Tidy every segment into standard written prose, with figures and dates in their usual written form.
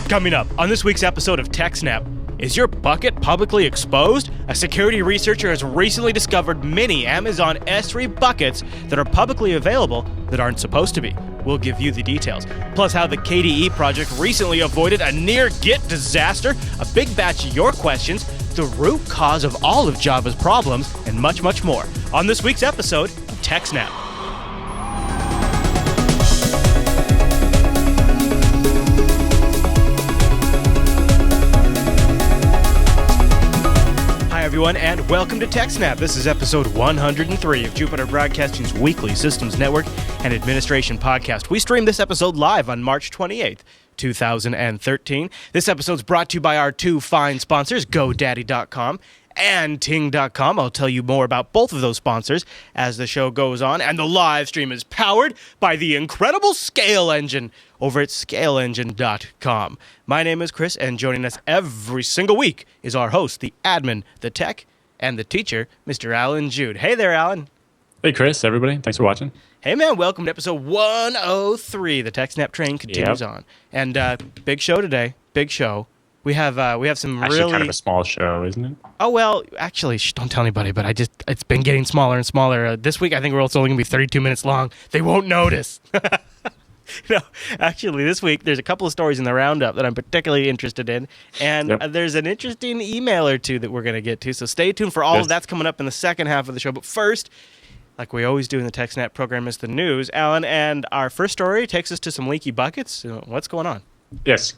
Coming up on this week's episode of TechSNAP, is your bucket publicly exposed? A security researcher has recently discovered many Amazon S3 buckets that are publicly available that aren't supposed to be. We'll give you the details. Plus how the KDE project recently avoided a near Git disaster, a big batch of your questions, the root cause of all of Java's problems, and much, much more on this week's episode of TechSNAP. Everyone, and welcome to TechSNAP. This is episode 103 of Jupiter Broadcasting's weekly systems network and administration podcast. We stream this episode live on March 28th, 2013. This episode's brought to you by our two fine sponsors, GoDaddy.com and Ting.com. I'll tell you more about both of those sponsors as the show goes on, and the live stream is powered by the incredible Scale Engine over at ScaleEngine.com. My name is Chris, and joining us every single week is our host, the admin, the tech, and the teacher, Mr. Alan Jude. Hey there, Alan. Hey, Chris, everybody. Thanks for watching. Hey, man. Welcome to episode 103. The TechSNAP train continues on. And big show today. Big show. We have some actually really... kind of a small show, isn't it? Oh, well, actually, don't tell anybody, but it's been getting smaller and smaller. This week, I think we're also only going to be 32 minutes long. They won't notice. No, actually, this week, there's a couple of stories in the roundup that I'm particularly interested in, and there's an interesting email or two that we're going to get to, so stay tuned for all of that's coming up in the second half of the show. But first, like we always do in the TechSNAP program, is the news, Alan, and our first story takes us to some leaky buckets. What's going on? Yes.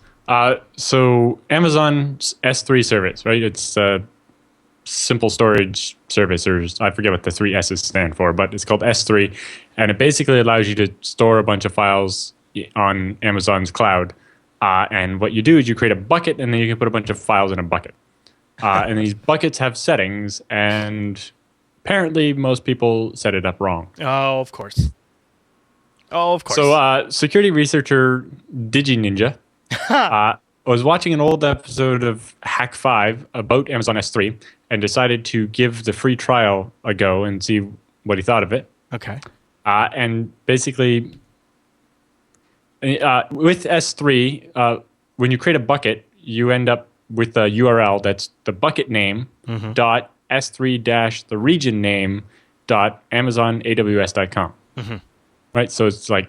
So Amazon's S3 service, right? It's a simple storage service, or I forget what the three S's stand for, but it's called S3, and it basically allows you to store a bunch of files on Amazon's cloud. And what you do is you create a bucket, and then you can put a bunch of files in a bucket. And these buckets have settings, and apparently most people set it up wrong. Oh, of course. So security researcher DigiNinja was watching an old episode of Hack 5 about Amazon S3 and decided to give the free trial a go and see what he thought of it. Okay. And basically, with S3, when you create a bucket, you end up with a URL that's the bucket name dot S3 dash the region name dot AmazonAWS.com. Right? So it's like...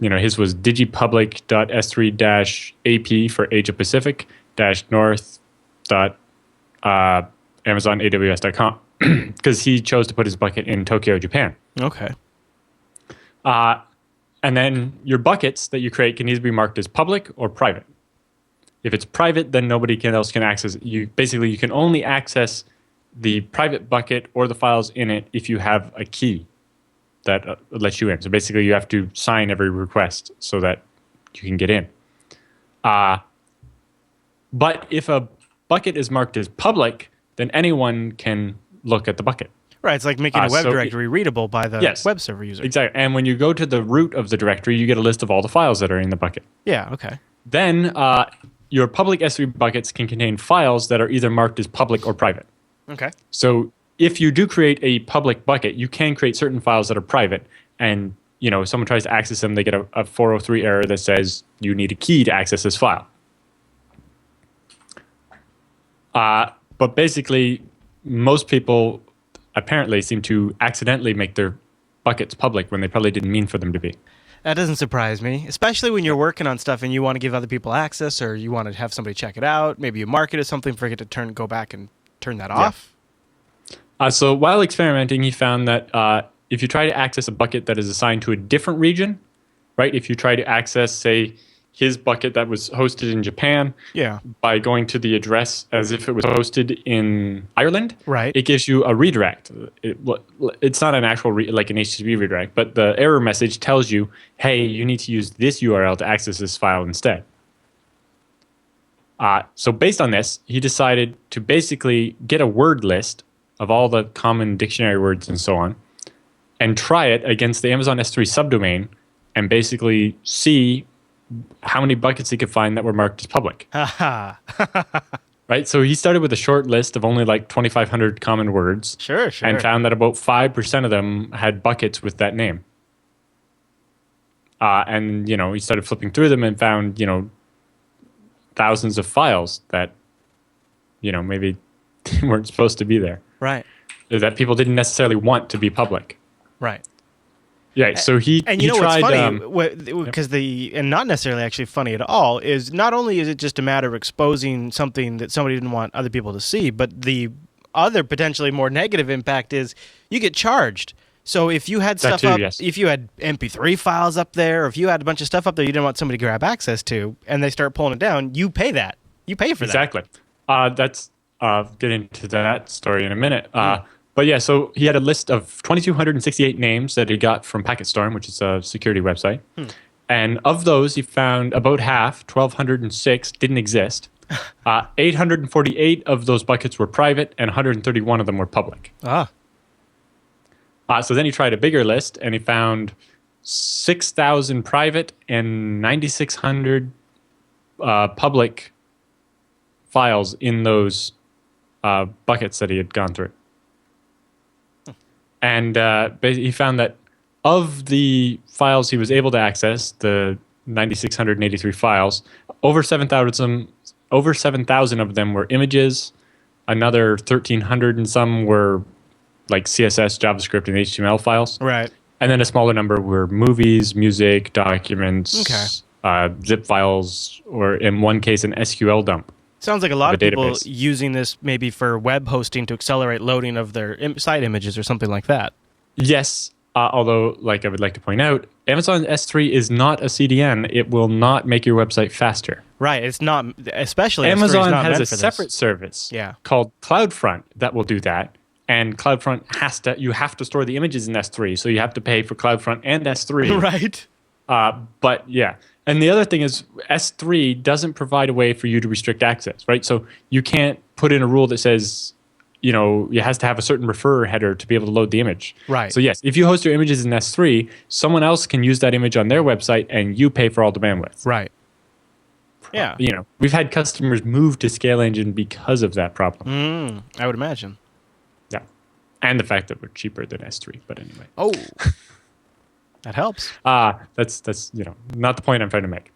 his was digipublic.s3-ap for Asia Pacific -north.amazonaws.com because he chose to put his bucket in Tokyo, Japan. Okay. And then your buckets that you create can either be marked as public or private. If it's private, then nobody else can access it. You can only access the private bucket or the files in it if you have a key that lets you in. So basically, you have to sign every request so that you can get in. But if a bucket is marked as public, then anyone can look at the bucket. Right, it's like making a web directory readable by the web server user. Exactly. And when you go to the root of the directory, you get a list of all the files that are in the bucket. Yeah, okay. Then your public S3 buckets can contain files that are either marked as public or private. Okay. So if you do create a public bucket, you can create certain files that are private, and if someone tries to access them, they get a 403 error that says you need a key to access this file. But basically, most people apparently seem to accidentally make their buckets public when they probably didn't mean for them to be. That doesn't surprise me, especially when you're working on stuff and you want to give other people access, or you want to have somebody check it out. Maybe you mark it as something, forget to go back and turn that off. So while experimenting, he found that if you try to access a bucket that is assigned to a different region, right? If you try to access, say, his bucket that was hosted in Japan by going to the address as if it was hosted in Ireland, right? It gives you a redirect. It's not an actual, like an HTTP redirect, but the error message tells you, hey, you need to use this URL to access this file instead. So based on this, he decided to basically get a word list of all the common dictionary words and so on, and try it against the Amazon S3 subdomain and basically see how many buckets he could find that were marked as public. Right? So he started with a short list of only like 2,500 common words. Sure. And found that about 5% of them had buckets with that name. And, he started flipping through them and found, thousands of files that, maybe weren't supposed to be there. Right. That people didn't necessarily want to be public. Right. Yeah, so he what's tried, funny, because and not necessarily actually funny at all, is not only is it just a matter of exposing something that somebody didn't want other people to see, but the other potentially more negative impact is you get charged. So if you had stuff up, yes. if you had MP3 files up there, or if you had a bunch of stuff up there you didn't want somebody to grab access to, and they start pulling it down, you pay that. You pay for that. Exactly. That's get into that story in a minute. But yeah, so he had a list of 2,268 names that he got from PacketStorm, which is a security website. And of those, he found about half, 1,206, didn't exist. 848 of those buckets were private, and 131 of them were public. So then he tried a bigger list, and he found 6,000 private and 9,600 public files in those buckets that he had gone through. And he found that of the files he was able to access, the 9,683 files, over 7,000 of them were images. Another 1,300 and some were like CSS, JavaScript, and HTML files. Right. And then a smaller number were movies, music, documents, zip files, or in one case, an SQL dump. Sounds like a lot of people database. using this maybe for web hosting to accelerate loading of their site images or something like that. Yes, although, like I would like to point out, Amazon S3 is not a CDN. It will not make your website faster. Right, it's not, especially Amazon S3 is not has meant a for separate this. service Yeah. called CloudFront that will do that. And CloudFront you have to store the images in S3, so you have to pay for CloudFront and S3. Right. But yeah. And the other thing is S3 doesn't provide a way for you to restrict access, right? So you can't put in a rule that says, it has to have a certain referrer header to be able to load the image. Right. So yes, if you host your images in S3, someone else can use that image on their website and you pay for all the bandwidth. Right. Yeah. We've had customers move to Scale Engine because of that problem. I would imagine. Yeah. And the fact that we're cheaper than S3, but anyway. Oh. That helps. That's not the point I'm trying to make.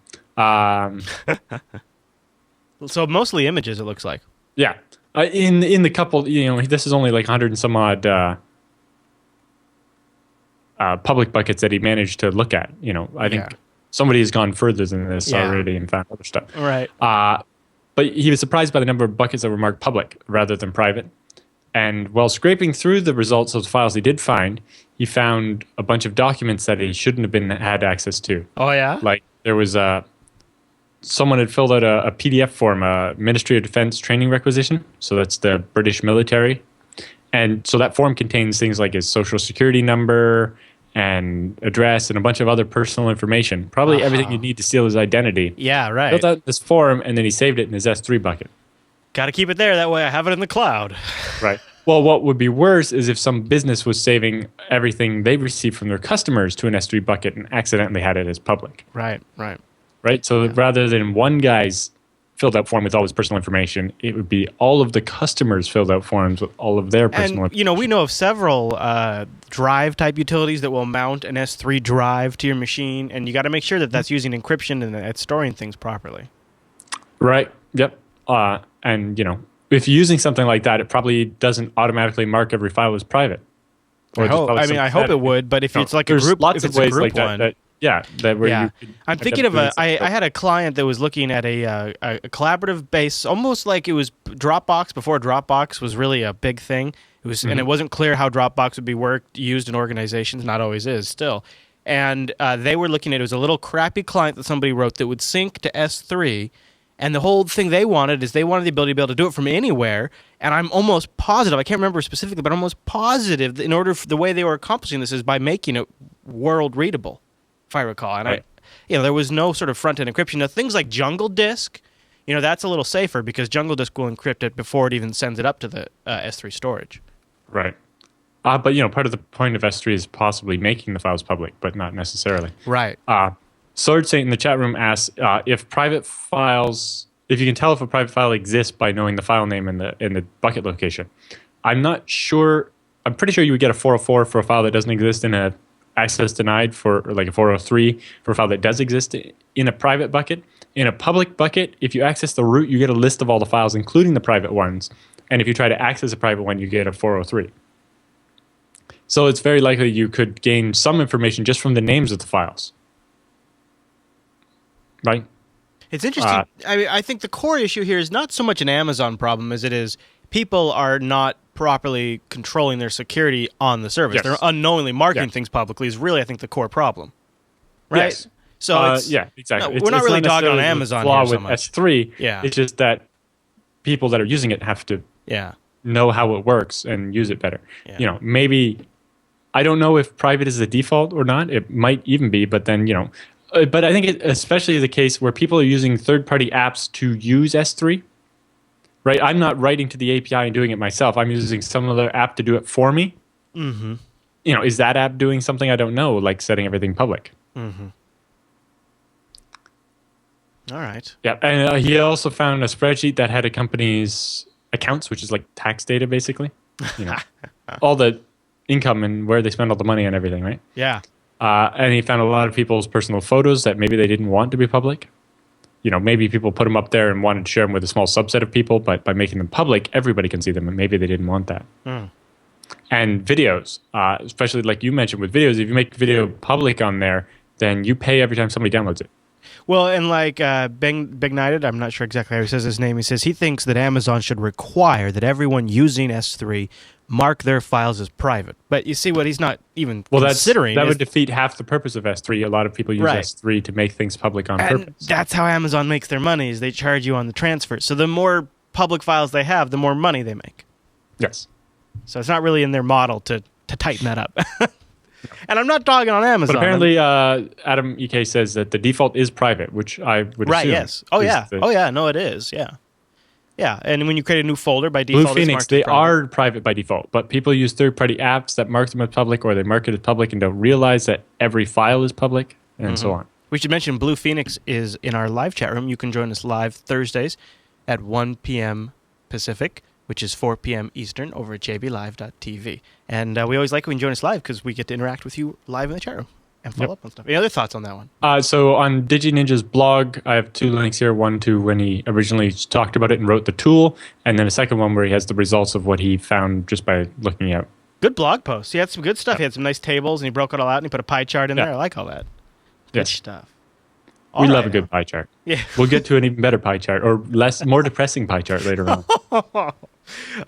So mostly images, it looks like. Yeah. In the couple, this is only like 100 and some odd public buckets that he managed to look at. I think somebody has gone further than this already and found other stuff. Right. But he was surprised by the number of buckets that were marked public rather than private. And while scraping through the results of the files he did find, he found a bunch of documents that he shouldn't have had access to. Oh, yeah? Like there was someone had filled out a PDF form, a Ministry of Defense training requisition. So that's the British military. And so that form contains things like his social security number and address and a bunch of other personal information. Probably everything you need to steal his identity. Yeah, right. Filled out this form, and then he saved it in his S3 bucket. Got to keep it there. That way I have it in the cloud. Right. Well, what would be worse is if some business was saving everything they received from their customers to an S3 bucket and accidentally had it as public. Right. Right? So rather than one guy's filled out form with all his personal information, it would be all of the customers filled out forms with all of their personal information. We know of several drive-type utilities that will mount an S3 drive to your machine, and you got to make sure that that's using encryption and that it's storing things properly. Right. Yep. And, if you're using something like that, it probably doesn't automatically mark every file as private. I hope it would, but if it's like a group, lots of ways like one, that. I'm thinking of I had a client that was looking at a collaborative base, almost like it was Dropbox before Dropbox was really a big thing. It was, and it wasn't clear how Dropbox would be used in organizations. Not always is still. And they were looking at it was a little crappy client that somebody wrote that would sync to S3. And the whole thing they wanted is they wanted the ability to be able to do it from anywhere. And I'm almost positive, I can't remember specifically, but I'm almost positive that in order for the way they were accomplishing this is by making it world readable, if I recall. And right. there was no sort of front-end encryption. Now, things like Jungle Disk, that's a little safer because Jungle Disk will encrypt it before it even sends it up to the S3 storage. Right. But part of the point of S3 is possibly making the files public, but not necessarily. Right. Sword Saint in the chat room asks if you can tell if a private file exists by knowing the file name and the bucket location. I'm not sure. I'm pretty sure you would get a 404 for a file that doesn't exist in a access denied for like a 403 for a file that does exist in a private bucket. In a public bucket, if you access the root, you get a list of all the files, including the private ones. And if you try to access a private one, you get a 403. So it's very likely you could gain some information just from the names of the files. Right? It's interesting. I think the core issue here is not so much an Amazon problem as it is people are not properly controlling their security on the service. Yes. They're unknowingly marketing things publicly is really, I think, the core problem. Right? Yes. So yeah, exactly. No, we're not really dogging on Amazon flaw here so with much. S3. Yeah. It's just that people that are using it have to know how it works and use it better. Yeah. You know, maybe I don't know if private is the default or not. It might even be, but then, you know, but I think it especially the case where people are using third-party apps to use S3. Right? I'm not writing to the API and doing it myself. I'm using some other app to do it for me. Mm-hmm. You know, is that app doing something I don't know, like setting everything public? Mm-hmm. All right. Yeah, and he also found a spreadsheet that had a company's accounts, which is like tax data, basically. You know, all the income and where they spend all the money and everything, right? Yeah. And he found a lot of people's personal photos that maybe they didn't want to be public. You know, maybe people put them up there and wanted to share them with a small subset of people, but by making them public, everybody can see them, and maybe they didn't want that. Mm. And videos, especially like you mentioned with videos, if you make video public on there, then you pay every time somebody downloads it. Well, and like Big Knighted, I'm not sure exactly how he says his name. He says he thinks that Amazon should require that everyone using S3 mark their files as private. But you see what he's not even considering. That would defeat half the purpose of S3. A lot of people use Right. S3 to make things public on purpose. That's how Amazon makes their money, is they charge you on the transfer. So the more public files they have, the more money they make. Yes. So it's not really in their model to tighten that up. And I'm not dogging on Amazon. But apparently, Adam EK says that the default is private, which I would Right, assume. yes. Oh, yeah. Oh, yeah. No, it is. Yeah. Yeah. And when you create a new folder, by default, Blue Phoenix, it's marked as they private. are private by default, but people use third-party apps that mark them as public, or they mark it as public and don't realize that every file is public, and so on. We should mention Blue Phoenix is in our live chat room. You can join us live Thursdays at 1 p.m. Pacific, which is 4 p.m. Eastern, over at jblive.tv. And we always like when you join us live because we get to interact with you live in the chat room and follow up on stuff. Any other thoughts on that one? So on DigiNinja's blog, I have two links here. One to when he originally talked about it and wrote the tool, and then a second one where he has the results of what he found just by looking out. Good blog post. He had some good stuff. He had some nice tables, and he broke it all out, and he put a pie chart in there. I like all that. Good stuff. We love a good pie chart. Yeah. We'll get to an even better pie chart, or more depressing pie chart later on.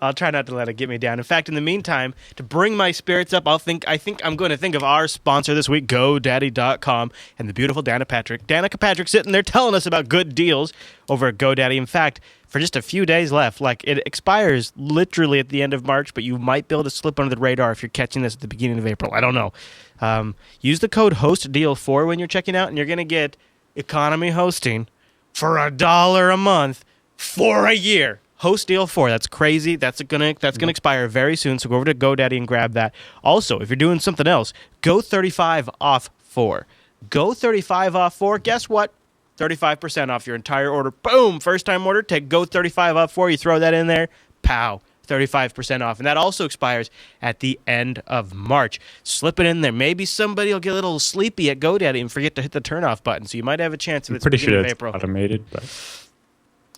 I'll try not to let it get me down. In fact, in the meantime, to bring my spirits up, I think I'm going to think of our sponsor this week, GoDaddy.com, and the beautiful Danica Patrick sitting there telling us about good deals over at GoDaddy. In fact, for just a few days left, like it expires literally at the end of March, but you might be able to slip under the radar if you're catching this at the beginning of April. I don't know. Use the code HOSTDEAL4 when you're checking out, and you're going to get economy hosting for $1 a month for a year. Host deal 4. That's crazy. That's gonna expire very soon. So go over to GoDaddy and grab that. Also, if you're doing something else, go 35 off 4. Go 35 off 4. Guess what? 35% off your entire order. Boom! First time order. Take Go 35 off 4. You throw that in there. Pow! 35% off. And that also expires at the end of March. Slip it in there. Maybe somebody will get a little sleepy at GoDaddy and forget to hit the turn off button. So you might have a chance if it's Pretty sure of it's April. automated, but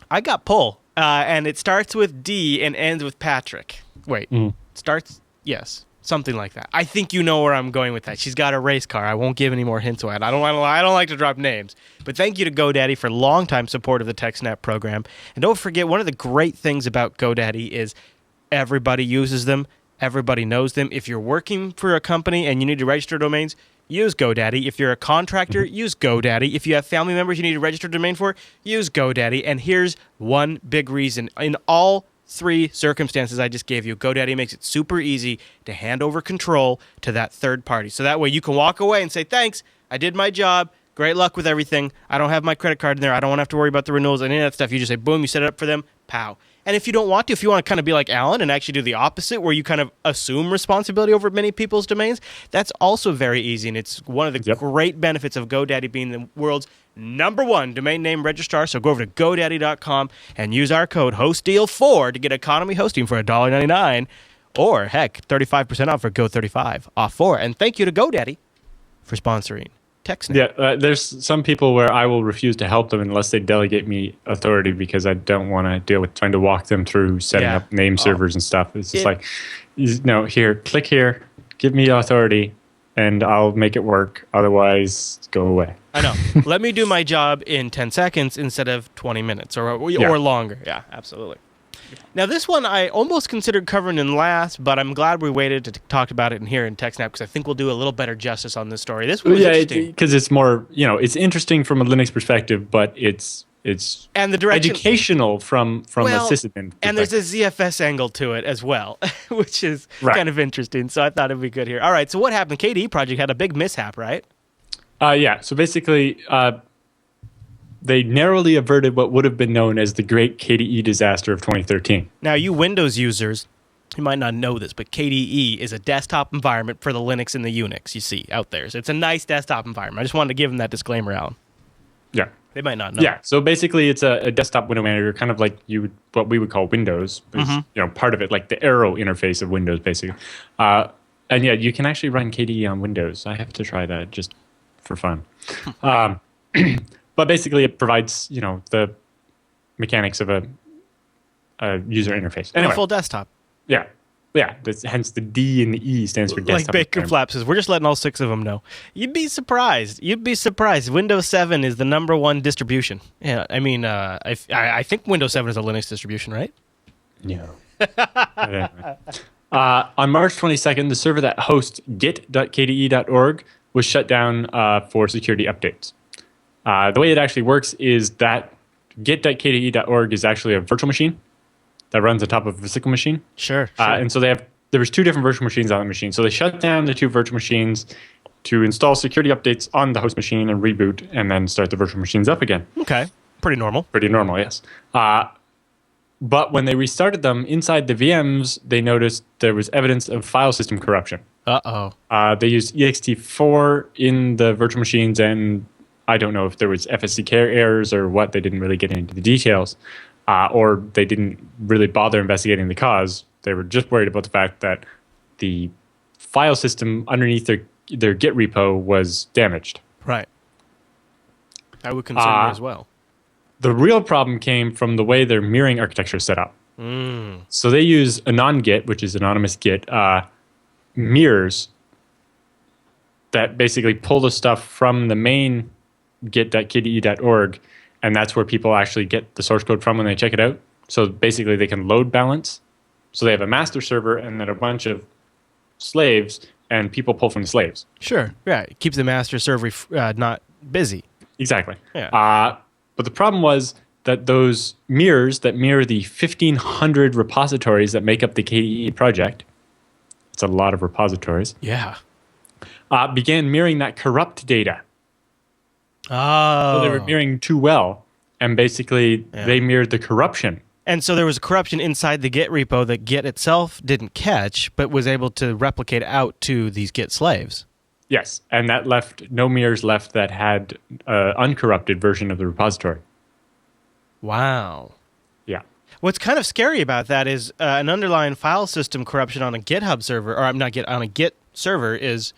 I got pull. And it starts with D and ends with Patrick. Wait, starts? Yes, something like that. I think you know where I'm going with that. She's got a race car. I won't give any more hints away. I don't like to drop names. But thank you to GoDaddy for longtime support of the TechSNAP program. And don't forget, one of the great things about GoDaddy is everybody uses them. Everybody knows them. If you're working for a company and you need to register domains, use GoDaddy. If you're a contractor, use GoDaddy. If you have family members you need to register a domain for, use GoDaddy. And here's one big reason. In all three circumstances I just gave you, GoDaddy makes it super easy to hand over control to that third party. So that way you can walk away and say, thanks, I did my job. Great luck with everything. I don't have my credit card in there. I don't want to have to worry about the renewals and any of that stuff. You just say, boom, you set it up for them, pow. And if you don't want to, if you want to kind of be like Alan and actually do the opposite, where you kind of assume responsibility over many people's domains, that's also very easy. And it's one of the great benefits of GoDaddy being the world's #1 domain name registrar. So go over to GoDaddy.com and use our code HostDeal4 to get economy hosting for $1.99. Or, heck, 35% off for Go35 off 4. And thank you to GoDaddy for sponsoring TechSNAP. Yeah, there's some people where I will refuse to help them unless they delegate me authority because I don't want to deal with trying to walk them through setting up name servers and stuff. It's just like, no, here, click here, give me authority, and I'll make it work. Otherwise, go away. I know. Let me do my job in 10 seconds instead of 20 minutes or longer. Yeah, absolutely. Now, this one I almost considered covering in last, but I'm glad we waited to talk about it in here in TechSNAP because I think we'll do a little better justice on this story. This one was interesting. Because it's more, it's interesting from a Linux perspective, but it's and the direction, educational from a sysadmin perspective. And there's a ZFS angle to it as well, which is kind of interesting. So I thought it'd be good here. All right, so what happened? KDE project had a big mishap, right? Yeah, so basically... they narrowly averted what would have been known as the Great KDE Disaster of 2013. Now, you Windows users, you might not know this, but KDE is a desktop environment for the Linux and the Unix you see out there. So it's a nice desktop environment. I just wanted to give them that disclaimer out. Yeah. They might not know. Yeah, so basically it's a desktop window manager, kind of like what we would call Windows. Part of it, like the arrow interface of Windows, basically. And yeah, you can actually run KDE on Windows. I have to try that just for fun. But basically, it provides the mechanics of a user interface. Anyway, a full desktop. Yeah. Hence the D and the E stands for desktop. Like Baker Flaps says, we're just letting all 6 of them know. You'd be surprised. Windows 7 is the #1 distribution. Yeah, I mean, I think Windows 7 is a Linux distribution, right? No. On March 22nd, the server that hosts git.kde.org was shut down for security updates. The way it actually works is that git.kde.org is actually a virtual machine that runs on top of a physical machine. Sure. And so there was 2 different virtual machines on the machine. So they shut down the 2 virtual machines to install security updates on the host machine and reboot and then start the virtual machines up again. Okay. Pretty normal. Pretty normal, yes. But when they restarted them inside the VMs, they noticed there was evidence of file system corruption. Uh-oh. They used ext4 in the virtual machines, and I don't know if there was FSCK errors or what. They didn't really get into the details, or they didn't really bother investigating the cause. They were just worried about the fact that the file system underneath their Git repo was damaged. Right. That would concern me as well. The real problem came from the way their mirroring architecture is set up. So they use anon-git, which is anonymous Git, mirrors that basically pull the stuff from the main git.kde.org, and that's where people actually get the source code from when they check it out. So basically they can load balance. So they have a master server and then a bunch of slaves, and people pull from the slaves. Sure. Yeah. It keeps the master server not busy. Exactly. Yeah. But the problem was that those mirrors that mirror the 1,500 repositories that make up the KDE project, it's a lot of repositories, began mirroring that corrupt data. Oh. So they were mirroring too well, and basically they mirrored the corruption. And so there was a corruption inside the Git repo that Git itself didn't catch, but was able to replicate out to these Git slaves. Yes, and that left no mirrors left that had an uncorrupted version of the repository. Wow. Yeah. What's kind of scary about that is an underlying file system corruption on a GitHub server, or on a Git server, is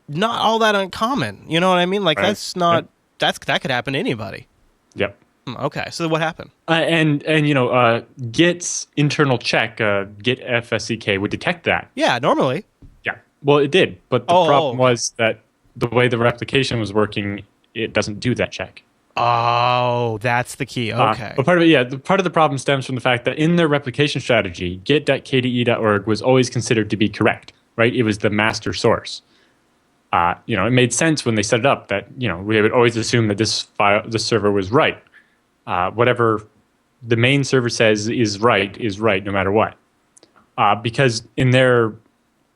not all that uncommon. You know what I mean? Like that's not that could happen to anybody. Yep. Okay, so what happened? And Git's internal check, Git FSCK, would detect that. Yeah, normally. Yeah. Well, it did, but the problem was that the way the replication was working, it doesn't do that check. Oh, that's the key. Okay. But part of the problem stems from the fact that in their replication strategy, git.kde.org was always considered to be correct, right? It was the master source. It made sense when they set it up that, we would always assume that this server was right. Whatever the main server says is right no matter what. Because in their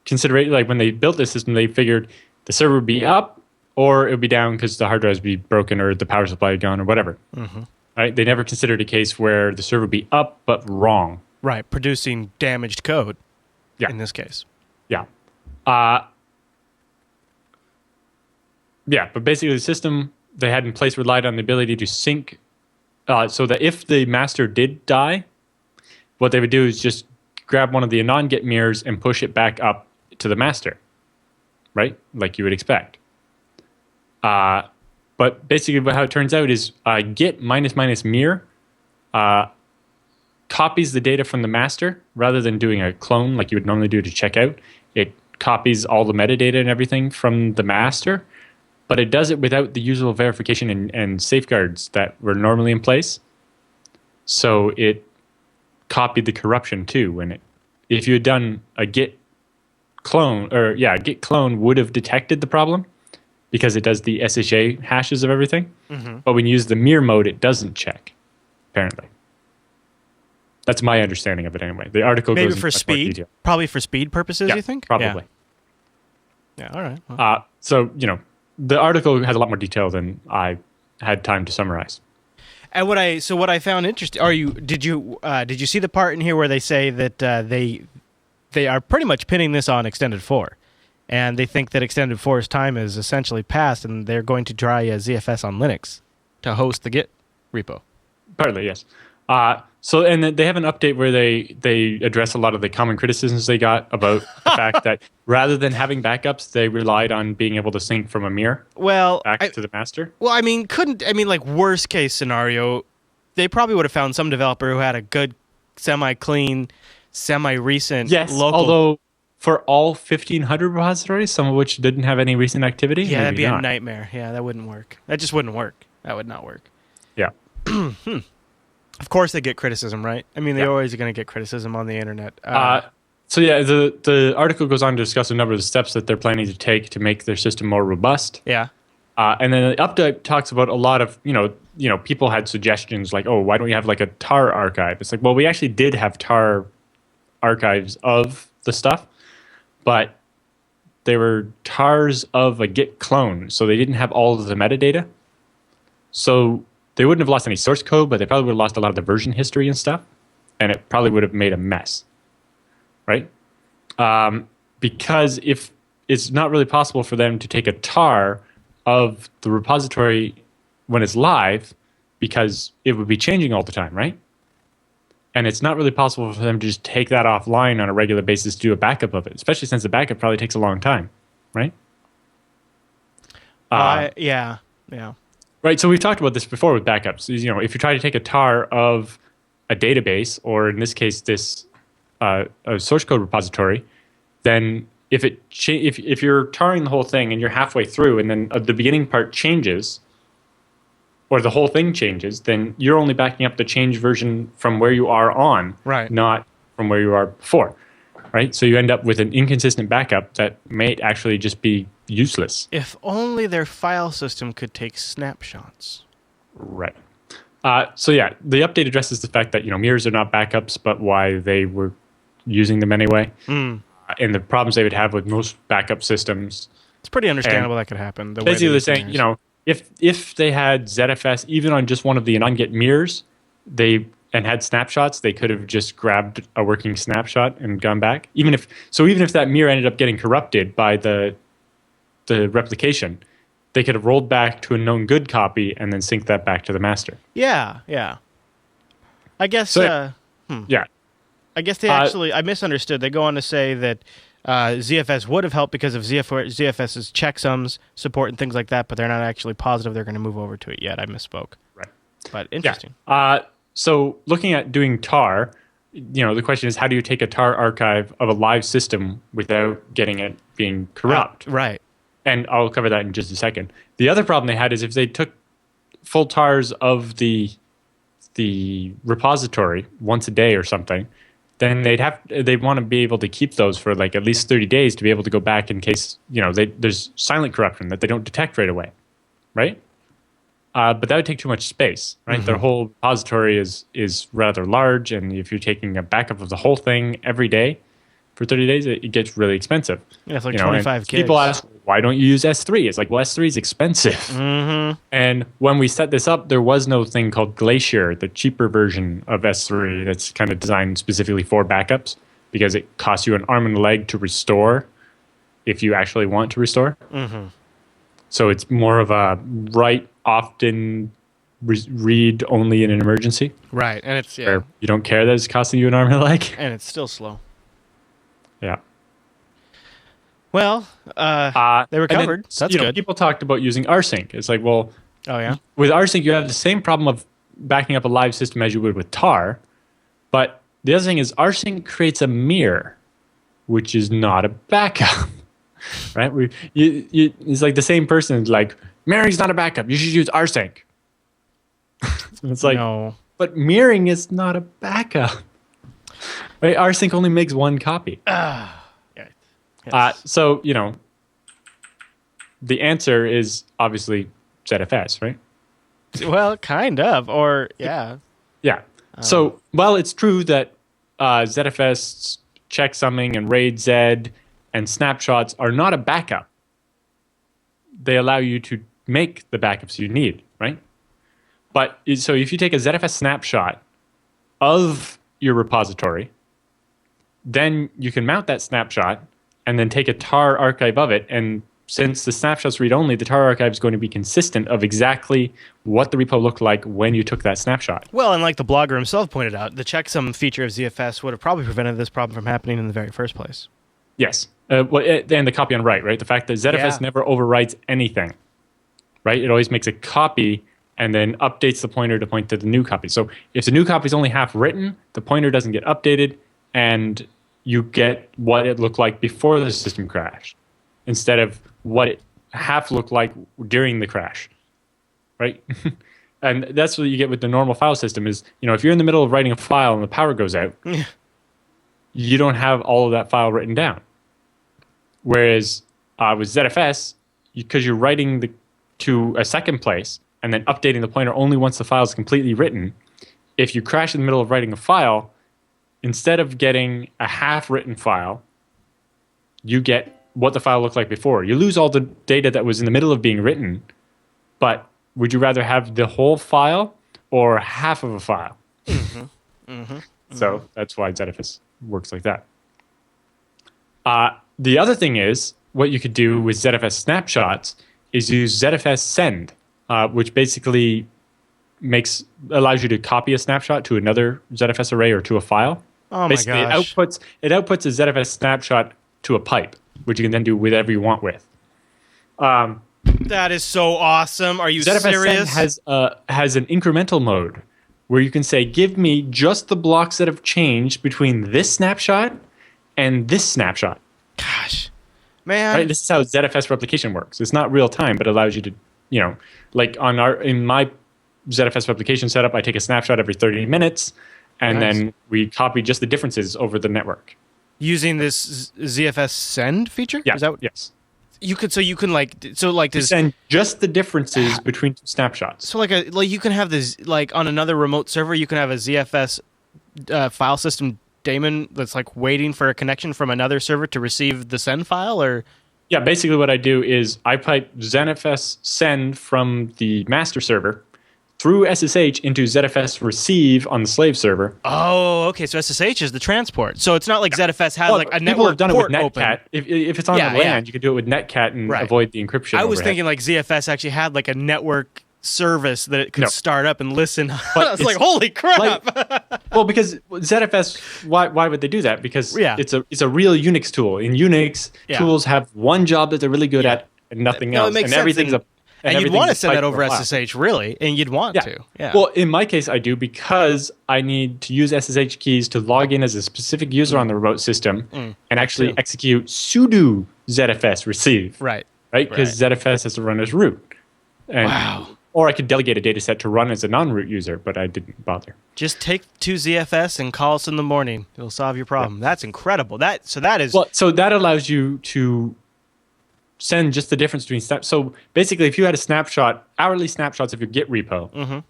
consideration, like when they built this system, they figured the server would be up or it would be down because the hard drive would be broken or the power supply gone or whatever. Mm-hmm. Right? They never considered a case where the server would be up but wrong. Right, producing damaged code. Yeah. In this case. Yeah. But basically the system they had in place relied on the ability to sync so that if the master did die, what they would do is just grab one of the anon-git mirrors and push it back up to the master, right? Like you would expect. But basically, how it turns out is git -- mir copies the data from the master rather than doing a clone like you would normally do to check out. It copies all the metadata and everything from the master, but it does it without the usual verification and safeguards that were normally in place. So it copied the corruption too. If you had done a git clone, git clone would have detected the problem because it does the SHA hashes of everything. Mm-hmm. But when you use the mir mode, it doesn't check, apparently. That's my understanding of it anyway. The article maybe goes for into speed, probably for speed purposes. Yeah, you think? Probably. Yeah. All right. Well. So the article has a lot more detail than I had time to summarize. And what I found interesting, did you see the part in here where they say that they are pretty much pinning this on Extended 4, and they think that Extended 4's time is essentially past, and they're going to try ZFS on Linux to host the Git repo. Partly, yes. And they have an update where they address a lot of the common criticisms they got about the fact that rather than having backups, they relied on being able to sync from a mir back to the master. Well, like worst case scenario, they probably would have found some developer who had a good, semi-clean, semi-recent local. Although for all 1,500 repositories, some of which didn't have any recent activity, yeah, that'd be a nightmare. Yeah, that wouldn't work. That just wouldn't work. That would not work. Yeah. Of course they get criticism, right? I mean, they always are going to get criticism on the internet. The article goes on to discuss a number of the steps that they're planning to take to make their system more robust. Yeah. And then the update talks about a lot of, people had suggestions like, oh, why don't you have like a tar archive? It's like, well, we actually did have tar archives of the stuff, but they were tars of a Git clone, so they didn't have all of the metadata. So they wouldn't have lost any source code, but they probably would have lost a lot of the version history and stuff, and it probably would have made a mess, right? Because if it's not really possible for them to take a tar of the repository when it's live, because it would be changing all the time, right? And it's not really possible for them to just take that offline on a regular basis to do a backup of it, especially since the backup probably takes a long time, right? Yeah. Right, so we've talked about this before with backups. If you try to take a tar of a database, or in this case, this a source code repository, then if you're tarring the whole thing and you're halfway through, and then the beginning part changes, or the whole thing changes, then you're only backing up the changed version from where you are on, right? Not from where you are before, right? So you end up with an inconsistent backup that may actually just be useless. If only their file system could take snapshots. Right. The update addresses the fact that mirrors are not backups, but why they were using them anyway, and the problems they would have with most backup systems. It's pretty understandable that could happen. Basically, they're saying, if they had ZFS even on just one of the non-Git mirrors, and had snapshots, they could have just grabbed a working snapshot and gone back. Even if that mirror ended up getting corrupted by the replication, they could have rolled back to a known good copy and then sync that back to the master. Yeah. I guess. Yeah. I guess they actually. I misunderstood. They go on to say that ZFS would have helped because of ZFS's checksums support and things like that, but they're not actually positive they're going to move over to it yet. I misspoke. Right. But interesting. Yeah. So looking at doing tar, the question is, how do you take a tar archive of a live system without getting it being corrupt? Right. And I'll cover that in just a second. The other problem they had is if they took full tars of the repository once a day or something, then they'd want to be able to keep those for like at least 30 days to be able to go back in case there's silent corruption that they don't detect right away, right? But that would take too much space, right? Mm-hmm. Their whole repository is rather large, and if you're taking a backup of the whole thing every day for 30 days, it gets really expensive. Yeah, it's like 25 gigs. People ask, why don't you use S3? It's like, well, S3 is expensive. Mm-hmm. And when we set this up, there was no thing called Glacier, the cheaper version of S3 that's kind of designed specifically for backups, because it costs you an arm and a leg to restore if you actually want to restore. Mm-hmm. So it's more of a write often, read only in an emergency. Right, and it's where you don't care that it's costing you an arm and a leg. And it's still slow. Yeah. Well, they recovered. That's good. People talked about using rsync. It's like, well, Oh, yeah? with rsync, you have the same problem of backing up a live system as you would with tar. But the other thing is rsync creates a mirror, which is not a backup. Right? It's like the same person is like, mirroring's not a backup. You should use rsync. It's like, no. But mirroring is not a backup. Right? rsync only makes one copy. Yeah. Yes. So, the answer is obviously ZFS, right? Well, kind of. Or, yeah. Yeah. So, while it's true that ZFS, checksumming, and RAID Z and snapshots are not a backup, they allow you to make the backups you need, right? But so if you take a ZFS snapshot of your repository, then you can mount that snapshot and then take a tar archive of it. And since the snapshot's read-only, the tar archive is going to be consistent of exactly what the repo looked like when you took that snapshot. Well, and like the blogger himself pointed out, the checksum feature of ZFS would have probably prevented this problem from happening in the very first place. Yes. And the copy on write, right? The fact that ZFS never overwrites anything, right? It always makes a copy and then updates the pointer to point to the new copy. So if the new copy is only half written, the pointer doesn't get updated, and you get what it looked like before the system crashed instead of what it half looked like during the crash, right? And that's what you get with the normal file system is, if you're in the middle of writing a file and the power goes out, you don't have all of that file written down. Whereas with ZFS, because you're writing to a second place and then updating the pointer only once the file is completely written, if you crash in the middle of writing a file, instead of getting a half-written file, you get what the file looked like before. You lose all the data that was in the middle of being written, but would you rather have the whole file or half of a file? So that's why ZFS works like that. The other thing is, what you could do with ZFS snapshots is use ZFS send, which basically allows you to copy a snapshot to another ZFS array or to a file. Oh basically, my gosh. it outputs a ZFS snapshot to a pipe, which you can then do whatever you want with. That is so awesome. Are you ZFS serious? Send has an incremental mode where you can say, give me just the blocks that have changed between this snapshot and this snapshot. Gosh, man. Right? This is how ZFS replication works. It's not real time, but it allows you to, like in my ZFS replication setup, I take a snapshot every 30 minutes, and then we copy just the differences over the network. Using this ZFS send feature? Yeah. Is that yes. You can send just the differences between two snapshots. So you can have this on another remote server, you can have a ZFS file system daemon that's waiting for a connection from another server to receive the send file, or yeah, basically what I do is I pipe ZFS send from the master server through SSH into ZFS receive on the slave server. Oh, okay. So SSH is the transport. So it's not like ZFS has a network people have done it with port Netcat. open. If it's on the LAN, you can do it with Netcat and avoid the encryption. I was overhead. thinking ZFS actually had a network service that it could start up and listen. I was like, holy crap! Well, because ZFS, why would they do that? Because it's a real Unix tool. In Unix, tools have one job that they're really good at and nothing else, it makes and sense. everything's and you'd want to send that over SSH, really, and you'd want to. Yeah. Well, in my case, I do because I need to use SSH keys to log in as a specific user on the remote system and actually execute sudo ZFS receive. Right. Because ZFS has to run as root. And or I could delegate a data set to run as a non-root user, but I didn't bother. Just take to ZFS and call us in the morning. It'll solve your problem. That's incredible. So that allows you to send just the difference between steps. So basically, if you had a snapshot, hourly snapshots of your Git repo,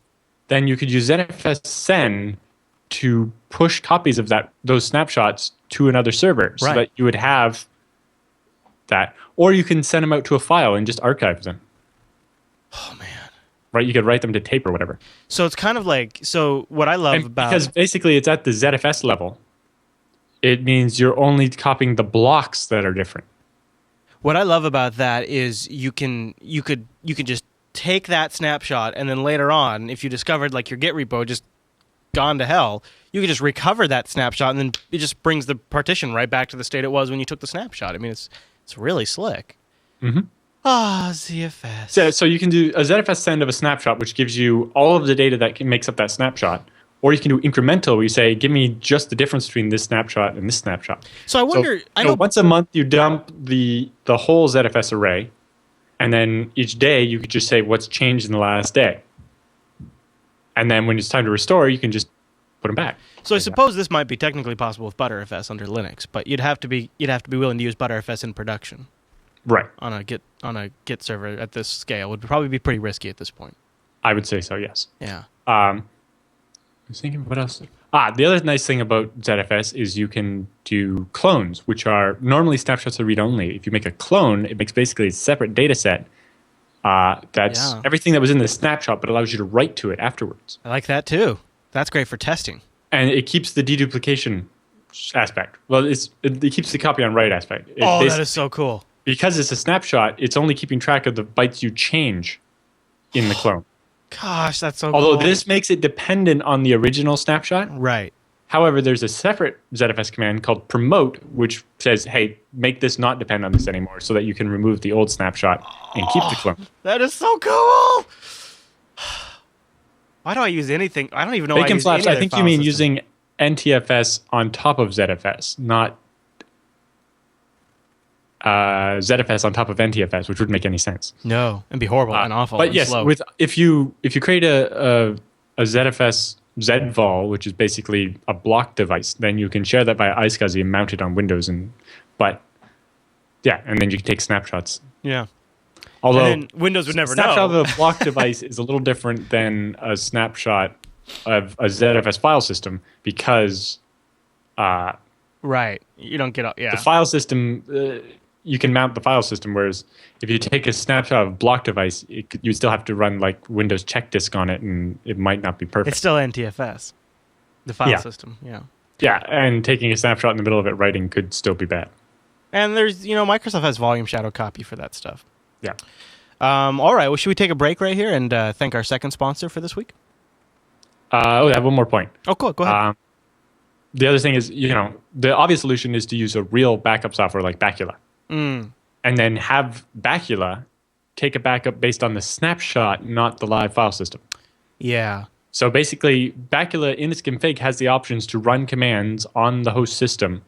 then you could use ZFS send to push copies of those snapshots to another server so that you would have that. Or you can send them out to a file and just archive them. Oh, man. Right? You could write them to tape or whatever. So it's kind of what I love about... Because basically it's at the ZFS level, it means you're only copying the blocks that are different. What I love about that is you can just take that snapshot, and then later on, if you discovered your Git repo just gone to hell, you could just recover that snapshot, and then it just brings the partition right back to the state it was when you took the snapshot. I mean, It's really slick. Mm-hmm. ZFS. So you can do a ZFS send of a snapshot, which gives you all of the data that makes up that snapshot. Or you can do incremental, where you say, give me just the difference between this snapshot and this snapshot. So I wonder... once a month, you dump the whole ZFS array, and then each day, you could just say what's changed in the last day. And then when it's time to restore, you can just put them back. So I suppose this might be technically possible with ButterFS under Linux, but you'd have to be willing to use ButterFS in production. Right. On a Git server at this scale would probably be pretty risky at this point. I would say so, yes. Yeah. I was thinking, what else? The other nice thing about ZFS is you can do clones, which are normally snapshots are read-only. If you make a clone, it makes basically a separate data set that's everything that was in the snapshot, but allows you to write to it afterwards. I like that too. That's great for testing. And it keeps the deduplication aspect. Well, it keeps the copy on write aspect. That is so cool. Because it's a snapshot, it's only keeping track of the bytes you change in the clone. Gosh, that's so cool. Although this makes it dependent on the original snapshot. Right. However, there's a separate ZFS command called promote, which says, hey, make this not depend on this anymore so that you can remove the old snapshot and keep the clone. That is so cool. Why do I use anything? I don't even know why I use any I think you mean using NTFS on top of ZFS, not ZFS on top of NTFS, which wouldn't make any sense. No, it'd be horrible and awful. But and yes, slow. if you create a ZFS ZVol, which is basically a block device, then you can share that via iSCSI and mount it on Windows. And then you can take snapshots. Yeah. Although and then Windows would never know. Snapshot of a block device is a little different than a snapshot of a ZFS file system because right, you don't get the file system. You can mount the file system, whereas if you take a snapshot of a block device, you still have to run like Windows check disk on it, and it might not be perfect. It's still NTFS, the file system. Yeah. Yeah, and taking a snapshot in the middle of it writing could still be bad. And there's, Microsoft has volume shadow copy for that stuff. Yeah. All right. Well, should we take a break right here and thank our second sponsor for this week? I have one more point. Oh, cool. Go ahead. The other thing is, the obvious solution is to use a real backup software like Bacula. And then have Bacula take a backup based on the snapshot, not the live file system. Yeah. So basically, Bacula in its config has the options to run commands on the host system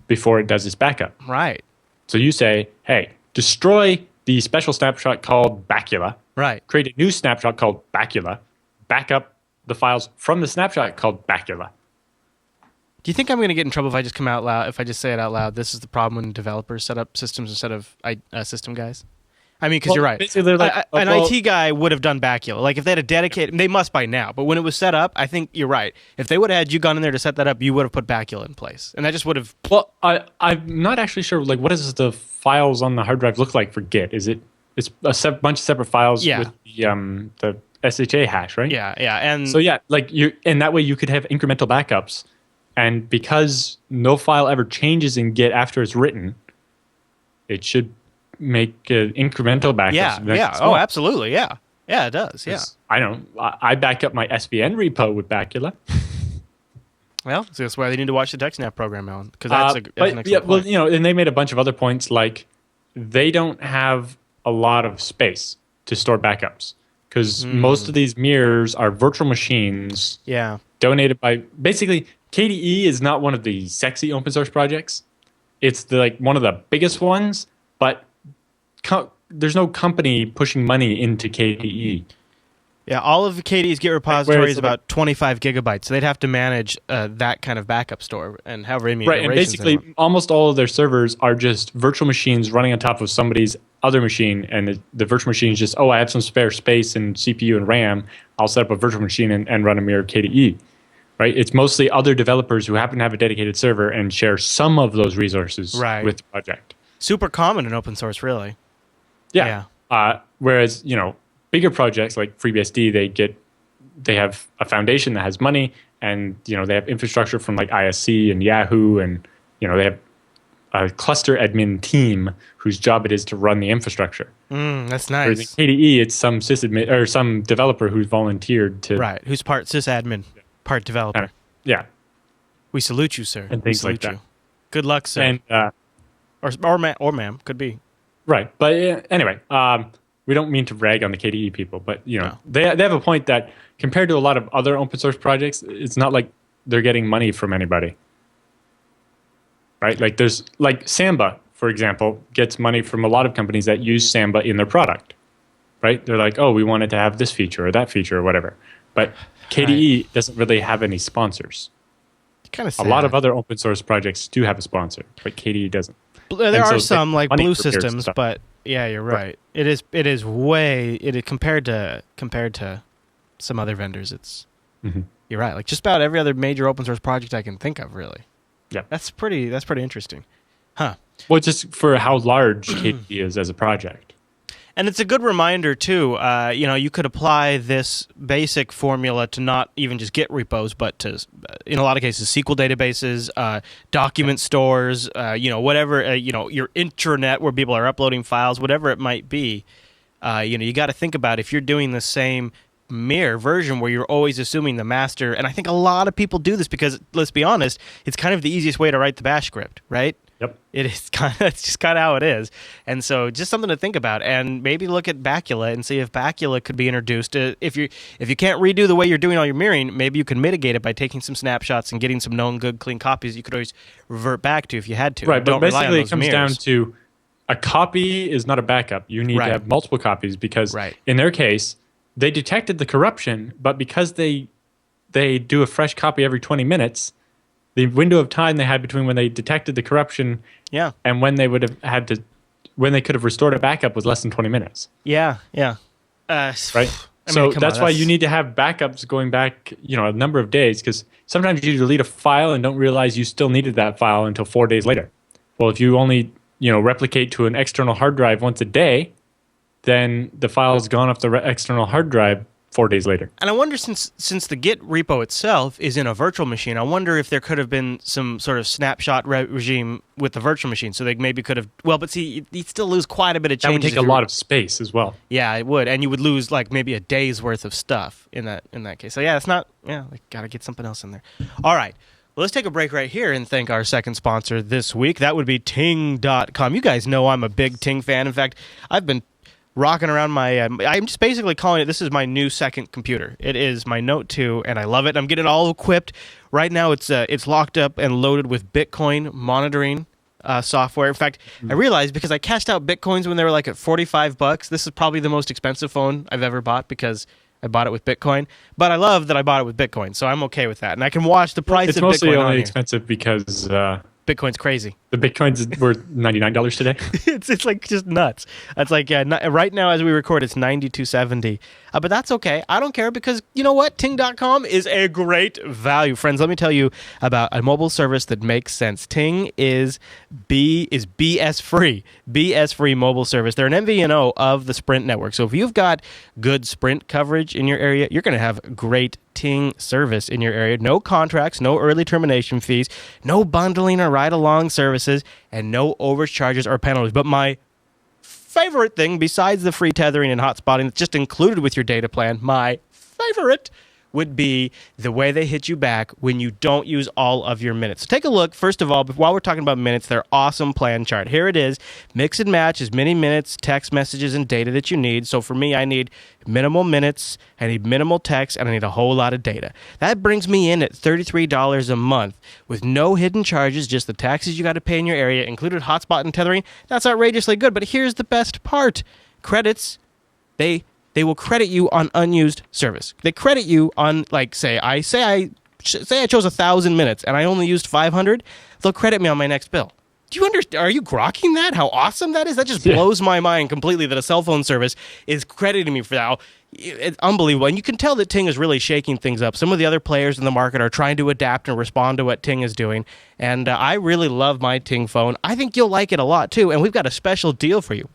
before it does its backup. Right. So you say, hey, destroy the special snapshot called Bacula. Right. Create a new snapshot called Bacula. Back up the files from the snapshot called Bacula. Do you think I'm going to get in trouble if I just come out loud, if I just say it out loud? This is the problem when developers set up systems instead of system guys. I mean, because you're right. Like, an IT guy would have done Bacula. Like if they had a dedicated, they must by now. But when it was set up, I think you're right. If they would have had you gone in there to set that up, you would have put Bacula in place, and that just would have. Well, I'm not actually sure. Like, what does the files on the hard drive look like for Git? It's a bunch of separate files with the SHA hash, right? Yeah, and so and that way you could have incremental backups. And because no file ever changes in Git after it's written, it should make incremental backups. Yeah. Oh, absolutely. Yeah, it does. Yeah. I don't know. I back up my SVN repo with Bacula. Well, so that's why they need to watch the TechSNAP program, Alan, because that's an excellent point. Well, and they made a bunch of other points, like they don't have a lot of space to store backups because most of these mirrors are virtual machines. Yeah. Donated by basically. KDE is not one of the sexy open source projects. It's one of the biggest ones, but there's no company pushing money into KDE. Yeah, all of KDE's Git repository is about 25 gigabytes. So they'd have to manage that kind of backup store and however many iterations. Right, and basically almost all of their servers are just virtual machines running on top of somebody's other machine, and the virtual machine is just, I have some spare space and CPU and RAM. I'll set up a virtual machine and run a mirror KDE. Right, it's mostly other developers who happen to have a dedicated server and share some of those resources with the project. Super common in open source, really. Yeah. Whereas bigger projects like FreeBSD, they have a foundation that has money, and they have infrastructure from like ISC and Yahoo, and they have a cluster admin team whose job it is to run the infrastructure. That's nice. Whereas in KDE, it's some sysadmin or some developer who's volunteered to who's part sysadmin. Part developer. Yeah. We salute you, sir. And things like that. Good luck, sir. And or ma'am, could be. Right. But anyway, we don't mean to rag on the KDE people, but No. they have a point that compared to a lot of other open source projects, it's not like they're getting money from anybody. Right? Like there's like Samba, for example, gets money from a lot of companies that use Samba in their product. Right? They're like, oh, we wanted to have this feature or that feature or whatever. But KDE doesn't really have any sponsors. Kind of a lot of other open source projects do have a sponsor, but KDE doesn't. There are some like Blue Systems, but yeah, you're right. It is compared to some other vendors. It's you're right. Like just about every other major open source project I can think of, really. Yeah, that's pretty interesting, huh? Well, just for how large KDE is as a project. And it's a good reminder, too. You could apply this basic formula to not even just Git repos, but to, in a lot of cases, SQL databases, document stores, whatever, your intranet where people are uploading files, whatever it might be. You got to think about if you're doing the same mirror version where you're always assuming the master. And I think a lot of people do this because, let's be honest, it's kind of the easiest way to write the bash script, right? Yep. It's just kind of how it is. And so just something to think about, and maybe look at Bacula and see if Bacula could be introduced. If you can't redo the way you're doing all your mirroring, maybe you can mitigate it by taking some snapshots and getting some known good clean copies you could always revert back to if you had to. Right, Don't but rely on basically it those comes mirrors. down to a copy is not a backup. You need to have multiple copies because in their case, they detected the corruption, but because they do a fresh copy every 20 minutes, the window of time they had between when they detected the corruption and when they when they could have restored a backup was less than 20 minutes. Yeah. Right? So that's why you need to have backups going back, a number of days, because sometimes you delete a file and don't realize you still needed that file until 4 days later. Well, if you only, replicate to an external hard drive once a day, then the file is gone off the external hard drive 4 days later. And I wonder, since the Git repo itself is in a virtual machine, I wonder if there could have been some sort of snapshot regime with the virtual machine, so they maybe could have. Well, but see, you'd still lose quite a bit of changes. That would take a lot of space as well. Yeah, it would, and you would lose like maybe a day's worth of stuff in that case. So yeah, it's not. Yeah, we got to get something else in there. All right. Well, let's take a break right here and thank our second sponsor this week. That would be Ting.com. You guys know I'm a big Ting fan. In fact, I've been rocking around my I'm just basically calling it, this is my new second computer. It is my Note 2, and I love it. I'm getting it all equipped. Right now it's locked up and loaded with Bitcoin monitoring software. In fact, I realized because I cashed out Bitcoins when they were like at $45, this is probably the most expensive phone I've ever bought because I bought it with Bitcoin. But I love that I bought it with Bitcoin, so I'm okay with that. And I can watch the price of Bitcoin. It's mostly only expensive because Bitcoin's crazy. The Bitcoin's worth $99 today. it's like just nuts. It's like right now as we record, it's $92.70. But that's okay. I don't care because you know what? Ting.com is a great value, friends. Let me tell you about a mobile service that makes sense. Ting is BS free. BS free mobile service. They're an MVNO of the Sprint network. So if you've got good Sprint coverage in your area, you're going to have great Ting service in your area. No contracts, no early termination fees, no bundling or ride-along services, and no overcharges or penalties. But my favorite thing, besides the free tethering and hotspotting that's just included with your data plan, my favorite would be the way they hit you back when you don't use all of your minutes. So take a look, first of all, while we're talking about minutes, their awesome plan chart. Here it is. Mix and match as many minutes, text messages, and data that you need. So for me, I need minimal minutes, I need minimal text, and I need a whole lot of data. That brings me in at $33 a month with no hidden charges, just the taxes you got to pay in your area, included hotspot and tethering. That's outrageously good, but here's the best part. Credits, they will credit you on unused service. They credit you on, like, say I chose 1,000 minutes and I only used 500. They'll credit me on my next bill. Do you understand? Are you grokking that? How awesome that is? That just blows my mind completely that a cell phone service is crediting me for that. It's unbelievable. And you can tell that Ting is really shaking things up. Some of the other players in the market are trying to adapt and respond to what Ting is doing. And I really love my Ting phone. I think you'll like it a lot, too. And we've got a special deal for you.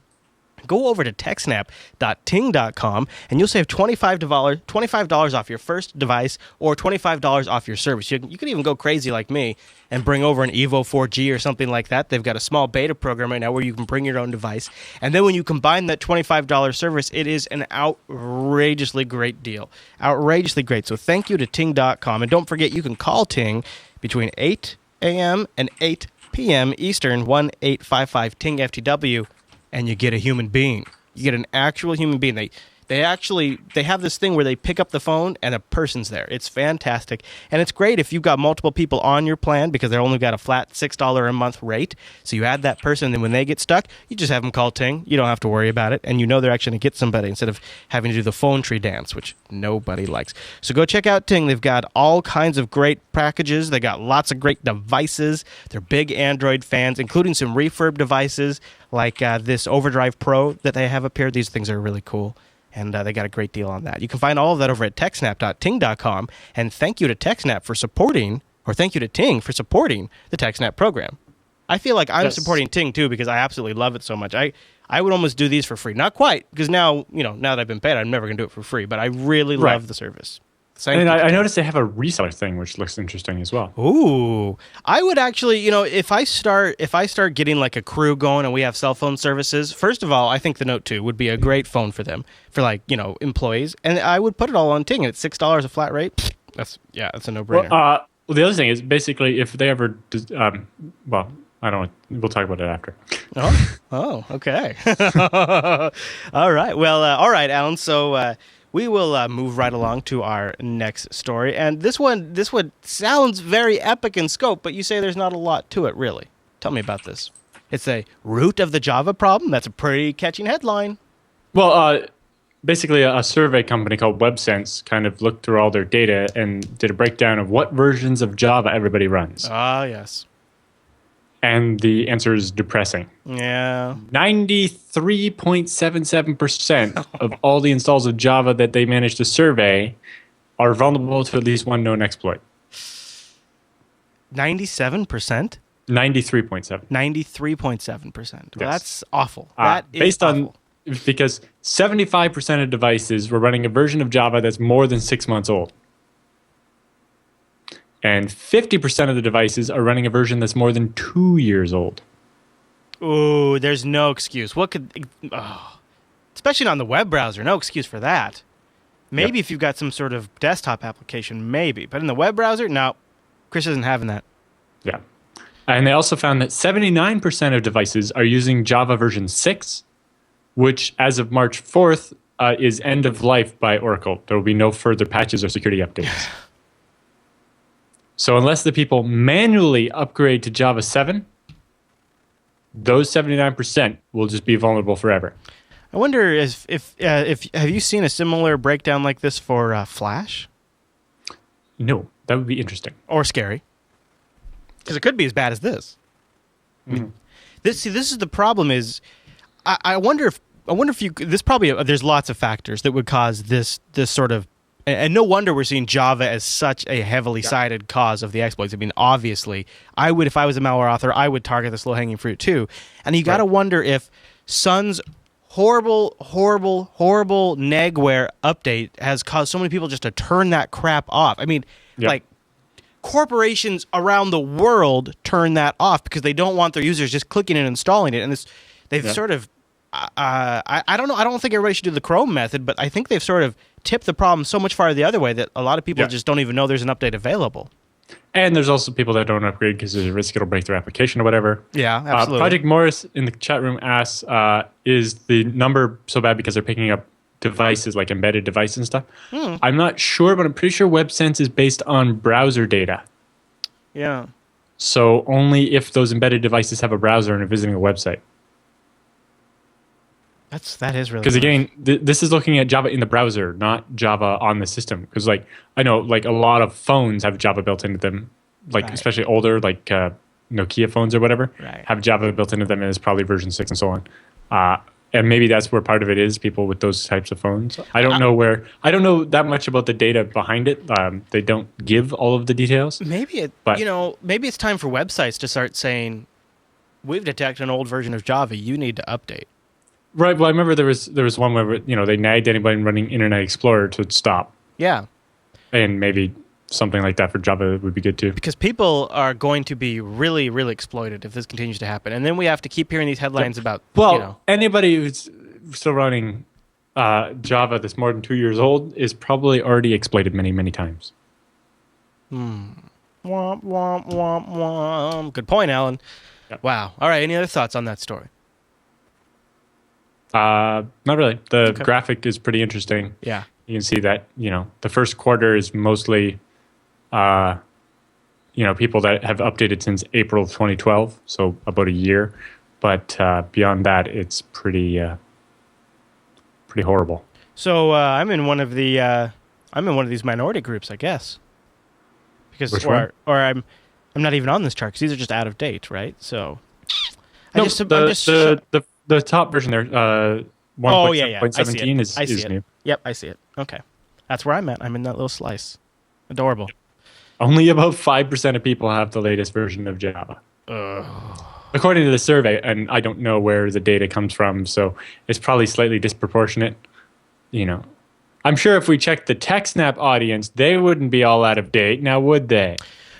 Go over to TechSNAP.ting.com and you'll save $25 off your first device or $25 off your service. You can even go crazy like me and bring over an Evo 4G or something like that. They've got a small beta program right now where you can bring your own device. And then when you combine that $25 service, it is an outrageously great deal. Outrageously great. So thank you to Ting.com. And don't forget, you can call Ting between 8 a.m. and 8 p.m. Eastern, 1855 Ting FTW, and you get a human being. You get an actual human being. They have this thing where they pick up the phone and a person's there. It's fantastic. And it's great if you've got multiple people on your plan because they're only got a flat $6 a month rate. So you add that person, and then when they get stuck, you just have them call Ting. You don't have to worry about it. And you know they're actually going to get somebody instead of having to do the phone tree dance, which nobody likes. So go check out Ting. They've got all kinds of great packages. They got lots of great devices. They're big Android fans, including some refurb devices like this Overdrive Pro that they have up here. These things are really cool. And they got a great deal on that. You can find all of that over at techsnap.ting.com. And thank you to TechSNAP for supporting, or thank you to Ting for supporting the TechSNAP program. I feel like I'm supporting Ting too because I absolutely love it so much. I would almost do these for free. Not quite, because now that I've been paid, I'm never going to do it for free. But I really love the service. I noticed they have a reseller thing, which looks interesting as well. Ooh, I would actually, if I start getting like a crew going and we have cell phone services, first of all, I think the Note 2 would be a great phone for them, for employees, and I would put it all on Ting. And it's $6 a flat rate. That's a no-brainer. Well, the other thing is basically if they ever, I don't. We'll talk about it after. Oh, okay. All right. Well, all right, Alan. So. We will move right along to our next story. And this one sounds very epic in scope, but you say there's not a lot to it, really. Tell me about this. It's a root of the Java problem. That's a pretty catching headline. Well, basically a survey company called pfSense kind of looked through all their data and did a breakdown of what versions of Java everybody runs. Ah, yes. And the answer is depressing. Yeah. 93.77% of all the installs of Java that they managed to survey are vulnerable to at least one known exploit. 97%? 93.7. 93.7%. Well, Yes. That's awful. That is based awful. Because 75% of devices were running a version of Java that's more than 6 months old. And 50% of the devices are running a version that's more than 2 years old. Ooh, there's no excuse. What could... especially on the web browser, no excuse for that. Maybe if you've got some sort of desktop application, maybe. But in the web browser, no. Chris isn't having that. Yeah. And they also found that 79% of devices are using Java version 6, which as of March 4th is end of life by Oracle. There will be no further patches or security updates. So unless the people manually upgrade to Java 7, those 79% will just be vulnerable forever. I wonder if have you seen a similar breakdown like this for Flash? No, that would be interesting. Or scary. Because it could be as bad as this. I mean, this is the problem is I wonder if you there's lots of factors that would cause this sort of. And no wonder we're seeing Java as such a heavily cited cause of the exploits. I mean, obviously, if I was a malware author, I would target this low-hanging fruit too. And you got to wonder if Sun's horrible negware update has caused so many people just to turn that crap off. I mean, like corporations around the world turn that off because they don't want their users just clicking and installing it. And they've sort of, I don't know. I don't think everybody should do the Chrome method, but I think they've sort of tipped the problem so much farther the other way that a lot of people just don't even know there's an update available. And there's also people that don't upgrade because there's a risk it'll break their application or whatever. Yeah, absolutely. Project Morris in the chat room asks, is the number so bad because they're picking up devices like embedded devices and stuff? I'm not sure, but I'm pretty sure pfSense is based on browser data. Yeah. So only if those embedded devices have a browser and are visiting a website. That is really because again, this is looking at Java in the browser, not Java on the system. Because I know a lot of phones have Java built into them, especially older Nokia phones or whatever have Java built into them, and it's probably version 6 and so on. And maybe that's where part of it is. People with those types of phones. I don't know that much about the data behind it. They don't give all of the details. Maybe maybe it's time for websites to start saying, "We've detected an old version of Java. You need to update." Right. Well, I remember there was one where they nagged anybody running Internet Explorer to stop. Yeah. And maybe something like that for Java would be good too. Because people are going to be really, really exploited if this continues to happen, and then we have to keep hearing these headlines about. Well, anybody who's still running Java that's more than 2 years old is probably already exploited many, many times. Womp, womp, womp, womp. Good point, Alan. Yep. Wow. All right. Any other thoughts on that story? Not really. The Okay. graphic is pretty interesting. Yeah. You can see that, the first quarter is mostly, people that have updated since April of 2012, so about a year. But beyond that, it's pretty horrible. So I'm in one of these minority groups, I guess. Because Which one? or I'm not even on this chart because these are just out of date, right? So No, I'm just the top version there, Oh yeah. I see 1.17 it. I see is it. new. Yep, I see it. Okay, that's where I'm at. I'm in that little slice. Adorable. Only about 5% of people have the latest version of Java. According to the survey, and I don't know where the data comes from, so it's probably slightly disproportionate. I'm sure if we checked the TechSNAP audience, they wouldn't be all out of date, now would they?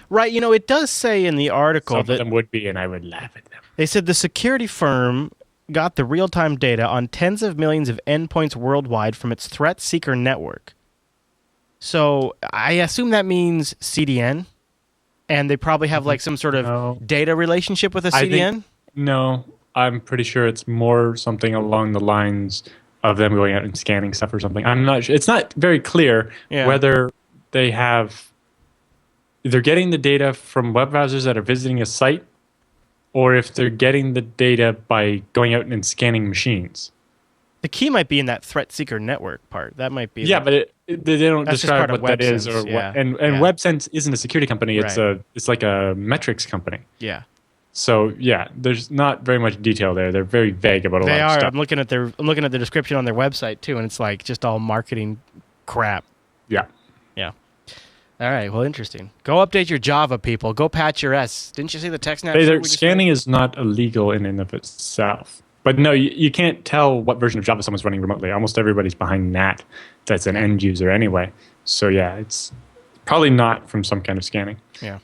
Right. It does say in the article Some that of them would be, and I would laugh at them. they said the security firm got the real-time data on tens of millions of endpoints worldwide from its threat seeker network. So I assume that means CDN, and they probably have like some sort of No. data relationship with a CDN. No, I'm pretty sure it's more something along the lines of them going out and scanning stuff or something. I'm not sure. It's not very clear whether they're getting the data from web browsers that are visiting a site, or if they're getting the data by going out and scanning machines. The key might be in that threat seeker network part. That might be. Yeah, but they don't That's just describe part what of that is WebSense, or yeah. what. And Yeah. WebSense isn't a security company. It's Right. it's like a metrics company. Yeah, So yeah, there's not very much detail there. They're very vague about a lot they of are. stuff. I'm looking at the description on their website too, and it's like just all marketing crap. Yeah. Yeah. All right. Well, interesting. Go update your Java, people. Go patch your S. Didn't you see the TechSNAP? Hey, shirt we just scanning made? is not illegal in and of itself. But no, you can't tell what version of Java someone's running remotely. Almost everybody's behind NAT. That's an end user anyway. So yeah, it's probably not from some kind of scanning. Yeah.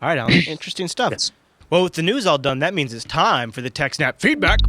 All right, Alan. Interesting stuff. Yes. Well, with the news all done, that means it's time for the TechSNAP feedback.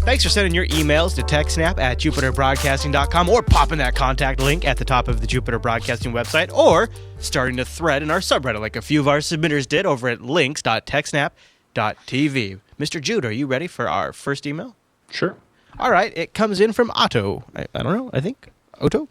Thanks for sending your emails to TechSNAP at JupiterBroadcasting.com or popping that contact link at the top of the Jupiter Broadcasting website or starting a thread in our subreddit like a few of our submitters did over at links.techsnap.tv. Mr. Jude, are you ready for our first email? Sure. All right, it comes in from Otto. I don't know, I think. Otto?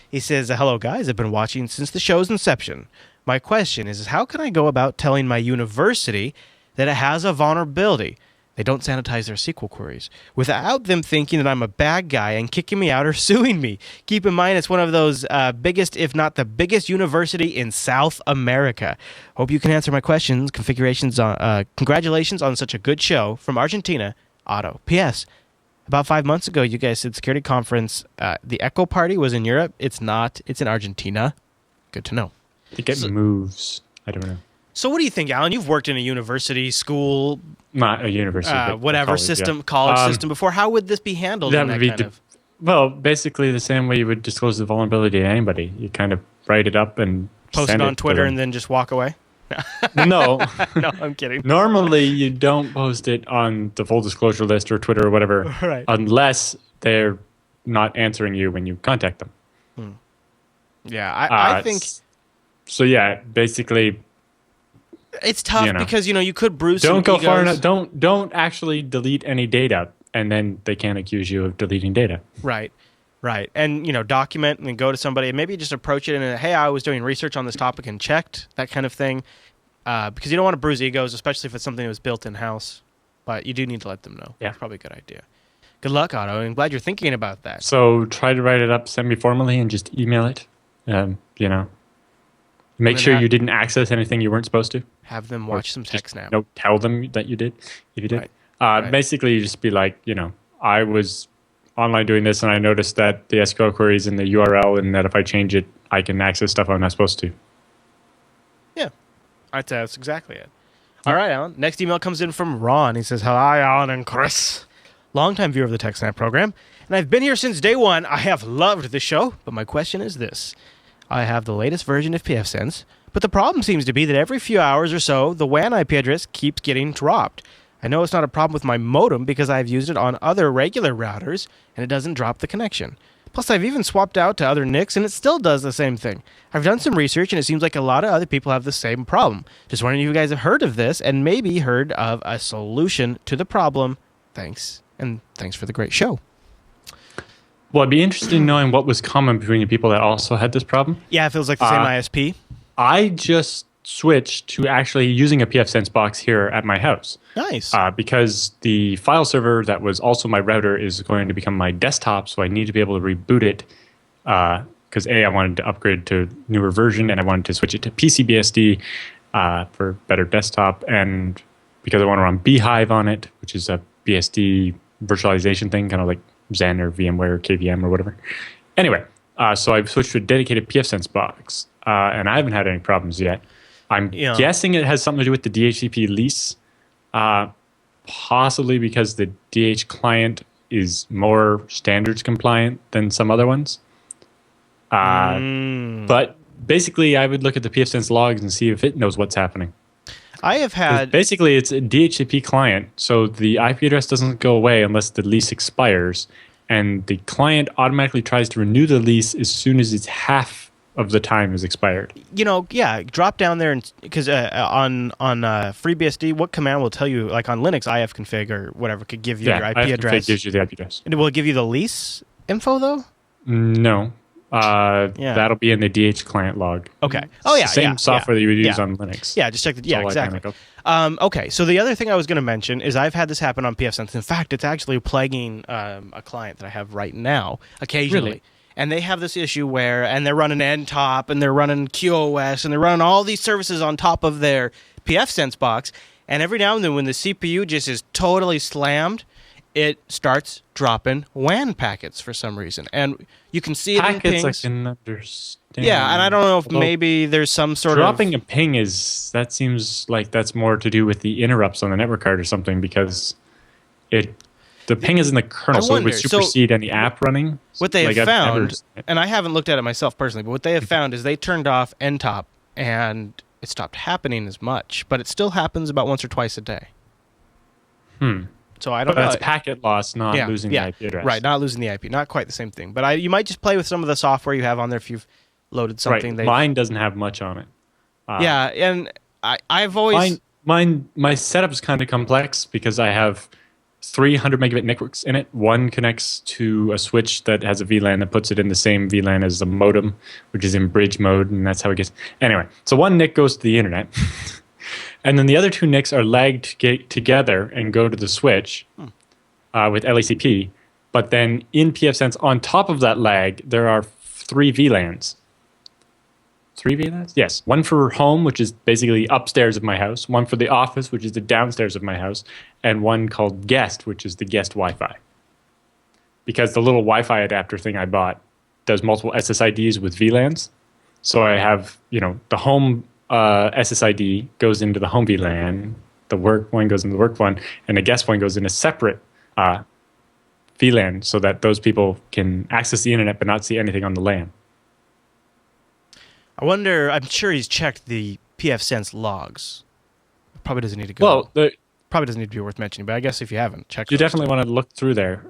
He says, hello, guys. I've been watching since the show's inception. My question is how can I go about telling my university that it has a vulnerability? They don't sanitize their SQL queries without them thinking that I'm a bad guy and kicking me out or suing me. Keep in mind, it's one of those biggest, if not the biggest university in South America. Hope you can answer my questions. Congratulations on such a good show from Argentina, Otto. P.S. About 5 months ago, you guys said security conference. The Echo Party was in Europe. It's not. It's in Argentina. Good to know. I think it moves. I don't know. So what do you think, Alan? You've worked in a university, school, Not a university. but whatever college, system, yeah. college system before. How would this be handled That in that would be kind of... Well, basically the same way you would disclose the vulnerability to anybody. You kind of write it up and Post send it on to Twitter them. and then just walk away? No. No, I'm kidding. Normally, you don't post it on the full disclosure list or Twitter or whatever, Right. unless they're not answering you when you contact them. Yeah, I think So yeah, basically, it's tough because, you could bruise don't some go far egos. enough. Don't actually delete any data, and then they can't accuse you of deleting data. Right. And, document and go to somebody and maybe just approach it and, hey, I was doing research on this topic and checked, that kind of thing. Because you don't want to bruise egos, especially if it's something that was built in-house. But you do need to let them know. Yeah. It's probably a good idea. Good luck, Otto. I'm glad you're thinking about that. So try to write it up semi-formally and just email it. Make sure you didn't access anything you weren't supposed to. Have them watch some TechSNAP. No, tell them that you did, if you did. Right. Basically, you just be like, I was online doing this and I noticed that the SQL query is in the URL and that if I change it, I can access stuff I'm not supposed to. Yeah, that's exactly it. All right, Alan. Next email comes in from Ron. He says, hi, Alan and Chris. Longtime viewer of the TechSNAP program. And I've been here since day one. I have loved the show, but my question is this. I have the latest version of pfSense, but the problem seems to be that every few hours or so, the WAN IP address keeps getting dropped. I know it's not a problem with my modem because I've used it on other regular routers and it doesn't drop the connection. Plus, I've even swapped out to other NICs and it still does the same thing. I've done some research and it seems like a lot of other people have the same problem. Just wondering if you guys have heard of this and maybe heard of a solution to the problem. Thanks. And thanks for the great show. Well, I'd be interested in knowing what was common between the people that also had this problem. Yeah, it feels like the same ISP. I just switched to actually using a pfSense box here at my house. Nice. Because the file server that was also my router is going to become my desktop, so I need to be able to reboot it. Because I wanted to upgrade to a newer version, and I wanted to switch it to PCBSD for better desktop, and because I want to run Beehive on it, which is a BSD virtualization thing, kind of like Zen or VMware or KVM or whatever. Anyway, so I've switched to a dedicated pfSense box, and I haven't had any problems yet. I'm guessing it has something to do with the DHCP lease, possibly because the DH client is more standards compliant than some other ones. But basically, I would look at the pfSense logs and see if it knows what's happening. I have had... Basically, it's a DHCP client, so the IP address doesn't go away unless the lease expires, and the client automatically tries to renew the lease as soon as it's half of the time is expired. Drop down there and because on FreeBSD, what command will tell you? Like on Linux, ifconfig or whatever could give you your IP address. Ifconfig gives you the IP address. And will it give you the lease info though? No. That'll be in the DH client log. Okay. Oh yeah. Same software that you would use on Linux. Yeah, just check the. Yeah, exactly. Okay. So the other thing I was going to mention is I've had this happen on pfSense. In fact, it's actually plaguing a client that I have right now occasionally. Really? And they have this issue and they're running NTOP and they're running QoS and they're running all these services on top of their pfSense box. And every now and then when the CPU just is totally slammed, it starts dropping WAN packets for some reason. And you can see it in pings. Packets I can understand. Yeah, and I don't know if maybe there's some sort dropping a ping that seems like that's more to do with the interrupts on the network card or something because the ping is in the kernel, so it would supersede any app running. What they have found, and I haven't looked at it myself personally, but what they have found is they turned off NTOP and it stopped happening as much, but it still happens about once or twice a day. So I don't know. That's packet loss, not losing the IP address. Right, not losing the IP. Not quite the same thing. But you might just play with some of the software you have on there if you've loaded something. Right. Mine doesn't have much on it. And I've always... My setup is kind of complex because I have 300 megabit networks in it. One connects to a switch that has a VLAN that puts it in the same VLAN as the modem, which is in bridge mode, and that's how it gets... Anyway, so one NIC goes to the internet, and then the other two NICs are lagged together and go to the switch with LACP, but then in pfSense, on top of that lag, there are 3 VLANs. 3 VLANs? Yes. One for home, which is basically upstairs of my house. One for the office, which is the downstairs of my house. And one called guest, which is the guest Wi-Fi. Because the little Wi-Fi adapter thing I bought does multiple SSIDs with VLANs. So I have, the home SSID goes into the home VLAN, the work one goes into the work one, and the guest one goes in a separate VLAN so that those people can access the internet but not see anything on the LAN. I wonder, I'm sure he's checked the pfSense logs. Probably doesn't need to go. Well, probably doesn't need to be worth mentioning, but I guess if you haven't, check you definitely want to look through there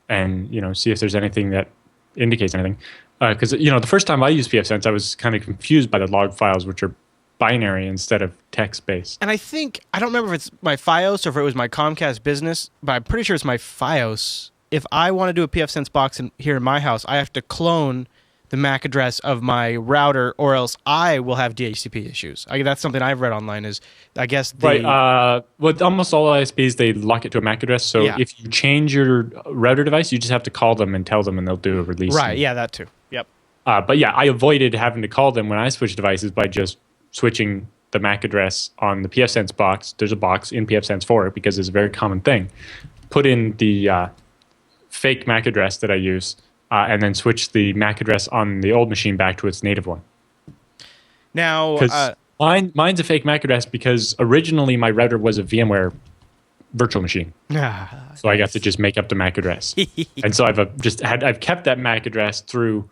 and, see if there's anything that indicates anything. Because, the first time I used pfSense, I was kind of confused by the log files, which are binary instead of text-based. And I don't remember if it's my FiOS or if it was my Comcast business, but I'm pretty sure it's my FiOS. If I want to do a pfSense box here in my house, I have to clone the MAC address of my router, or else I will have DHCP issues. That's something I've read online is, I guess... Right. With almost all ISPs, they lock it to a MAC address. So if you change your router device, you just have to call them and tell them, and they'll do a release. Right, that too. Yep. But I avoided having to call them when I switched devices by just switching the MAC address on the pfSense box. There's a box in pfSense for it because it's a very common thing. Put in the fake MAC address that I use, and then switch the MAC address on the old machine back to its native one. Now, mine's a fake MAC address because originally my router was a VMware virtual machine. So I got to just make up the MAC address. And so I've kept that MAC address through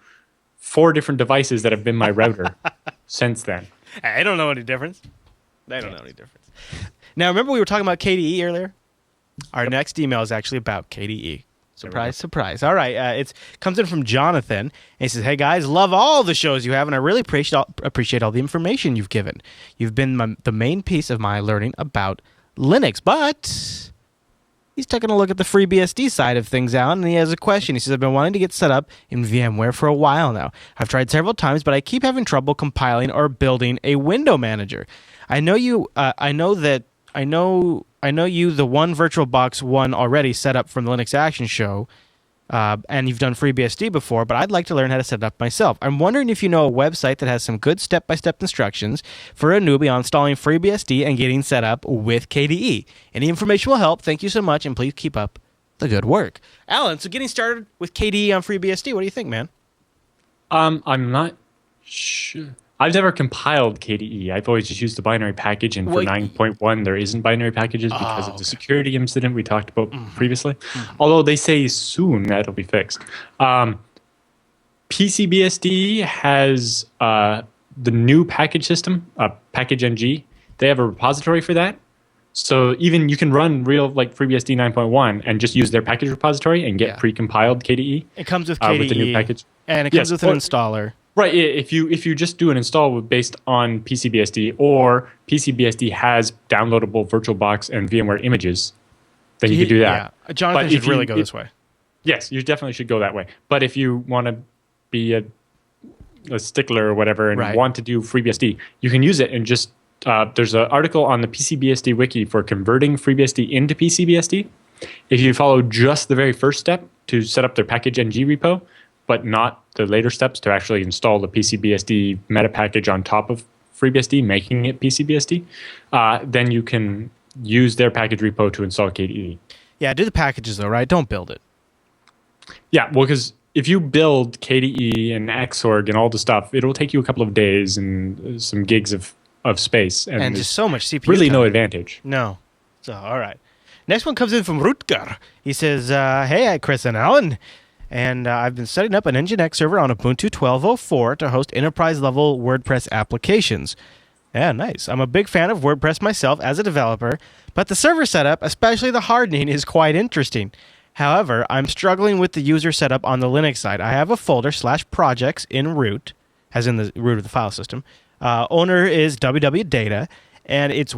4 different devices that have been my router since then. I don't know any difference. They don't know any difference. Now, remember we were talking about KDE earlier? Our next email is actually about KDE. Surprise, surprise. All right. It comes in from Jonathan. And he says, hey, guys, love all the shows you have, and I really appreciate all the information you've given. You've been the main piece of my learning about Linux. But he's taking a look at the FreeBSD side of things out, and he has a question. He says, I've been wanting to get set up in VMware for a while now. I've tried several times, but I keep having trouble compiling or building a window manager. I know you the one VirtualBox one already set up from the Linux Action Show, and you've done FreeBSD before, but I'd like to learn how to set it up myself. I'm wondering if you know a website that has some good step-by-step instructions for a newbie on installing FreeBSD and getting set up with KDE. Any information will help. Thank you so much, and please keep up the good work. Alan, so getting started with KDE on FreeBSD, what do you think, man? I'm not sure. I've never compiled KDE. I've always just used the binary package, and for 9.1, there isn't binary packages because of the security incident we talked about previously. Although they say soon that'll be fixed. PCBSD has the new package system, package ng. They have a repository for that. So even you can run real FreeBSD 9.1 and just use their package repository and get pre-compiled KDE. It comes with KDE with the new package, and it comes with an installer. Right. If you just do an install based on PCBSD, or PCBSD has downloadable VirtualBox and VMware images, then you can do that. Yeah. Jonathan should really go this way. Yes, you definitely should go that way. But if you want to be a stickler or whatever and want to do FreeBSD, you can use it and just there's an article on the PCBSD wiki for converting FreeBSD into PCBSD. If you follow just the very first step to set up their package ng repo, but not the later steps to actually install the PCBSD meta package on top of FreeBSD, making it PCBSD, then you can use their package repo to install KDE. Yeah, do the packages though, right? Don't build it. Yeah, well, because if you build KDE and Xorg and all the stuff, it'll take you a couple of days and some gigs of space. And just so much CPU really time. No advantage. No. So, all right. Next one comes in from Rutger. He says, hey, Chris and Alan. And I've been setting up an Nginx server on Ubuntu 12.04 to host enterprise-level WordPress applications. Yeah, nice. I'm a big fan of WordPress myself as a developer, but the server setup, especially the hardening, is quite interesting. However, I'm struggling with the user setup on the Linux side. I have a folder /projects in root, as in the root of the file system. Owner is www.data, and it's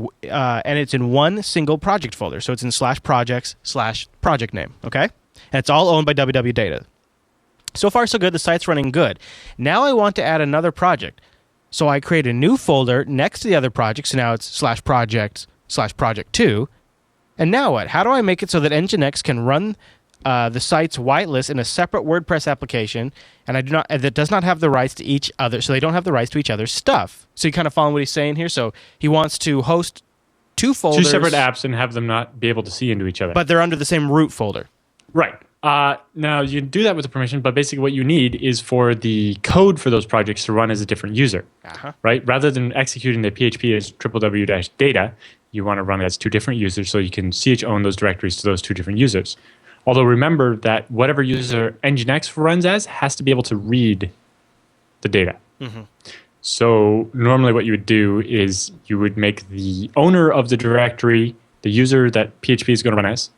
in one single project folder. So it's in /projects/project name, okay? And it's all owned by www.data. So far, so good. The site's running good. Now I want to add another project. So I create a new folder next to the other project. So now it's /projects/project2. And now what? How do I make it so that Nginx can run the site's whitelist in a separate WordPress application, and that does not have the rights to each other? So they don't have the rights to each other's stuff. So you kind of follow what he's saying here. So he wants to host two folders, two separate apps, and have them not be able to see into each other. But they're under the same root folder. Right. Now, you can do that with the permission, but basically what you need is for the code for those projects to run as a different user, right? Rather than executing the PHP as www-data, you want to run it as two different users so you can own those directories to those two different users. Although remember that whatever user Nginx runs as has to be able to read the data. Mm-hmm. So normally what you would do is you would make the owner of the directory the user that PHP is going to run as,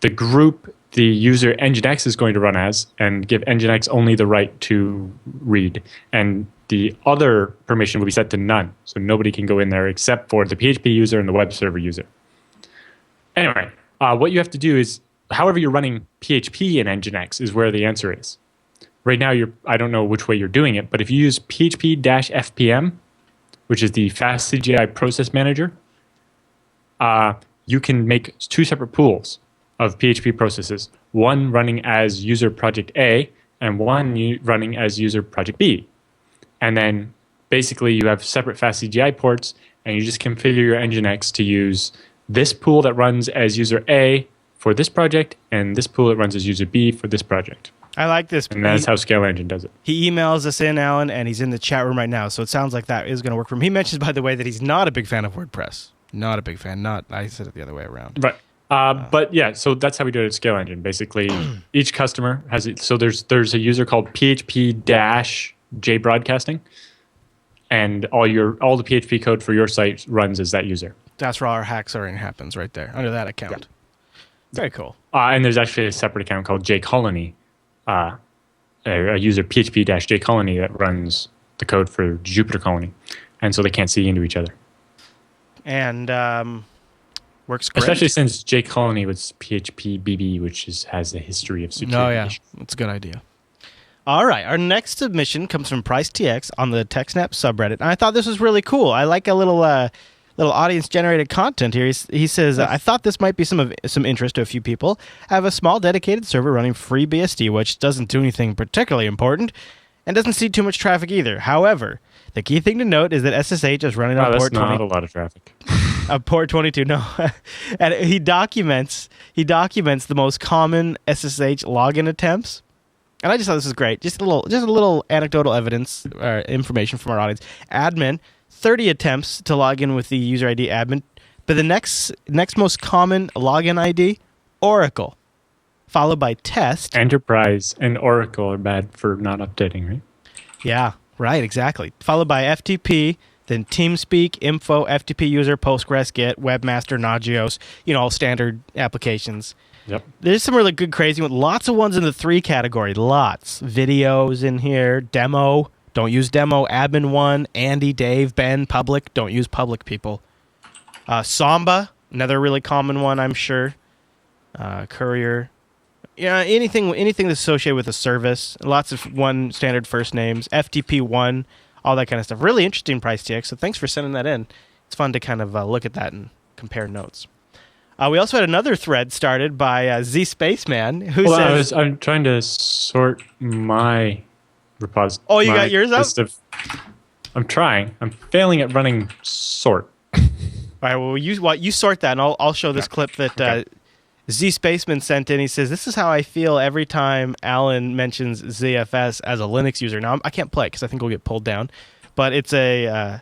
the group the user Nginx is going to run as, and give Nginx only the right to read. And the other permission will be set to none. So nobody can go in there except for the PHP user and the web server user. Anyway, what you have to do is, however you're running PHP in Nginx is where the answer is. Right now, I don't know which way you're doing it, but if you use php-fpm, which is the fast CGI process manager, you can make two separate pools of PHP processes, one running as user project A and one running as user project B. And then basically you have separate fast CGI ports, and you just configure your Nginx to use this pool that runs as user A for this project and this pool that runs as user B for this project. I like this. And that's how Scale Engine does it. He emails us in, Alan, and he's in the chat room right now, so it sounds like that is going to work for him. He mentions, by the way, that he's not a big fan of WordPress. Not a big fan. I said it the other way around. Right. But yeah, so that's how we do it at Scale Engine. Basically, each customer has it. So there's a user called PHP-J Broadcasting, and all the PHP code for your site runs as that user. That's where our hack sorting happens right there, under that account. Yeah. Very cool. And there's actually a separate account called jcolony, a user php-jcolony that runs the code for Jupyter Colony. And so they can't see into each other. And works great. Especially since jcolony was PHP BB, which has a history of security. Oh, yeah. That's a good idea. All right. Our next submission comes from PriceTX on the TechSNAP subreddit. And I thought this was really cool. I like a little audience-generated content here. He says, I thought this might be some interest to a few people. I have a small dedicated server running FreeBSD, which doesn't do anything particularly important and doesn't see too much traffic either. However, the key thing to note is that SSH is running on port 20. That's not a lot of traffic. Port 22, no. And he documents the most common SSH login attempts. And I just thought this was great. Just a little anecdotal evidence or information from our audience. Admin, 30 attempts to log in with the user ID admin. But the next most common login ID, Oracle, followed by test. Enterprise and Oracle are bad for not updating, right? Yeah, right, exactly. Followed by FTP, then TeamSpeak, Info, FTP user, Postgres, Git, Webmaster, Nagios, all standard applications. Yep. There's some really good, crazy ones. Lots of ones in the 3 category. Lots. Videos in here. Demo. Don't use demo. Admin 1. Andy, Dave, Ben, public. Don't use public, people. Samba. Another really common one, I'm sure. Courier. Yeah, anything that's associated with a service. Lots of one standard first names. FTP1. All that kind of stuff. Really interesting, PriceTX. So thanks for sending that in. It's fun to kind of look at that and compare notes. We also had another thread started by Z Spaceman, who says... I'm trying to sort my repository. Oh, you got yours up? I'm trying. I'm failing at running sort. All right, well, you sort that, and I'll show this clip that Z Spaceman sent in. He says, this is how I feel every time Alan mentions ZFS as a Linux user. Now, I can't play it because I think we'll get pulled down, but it's a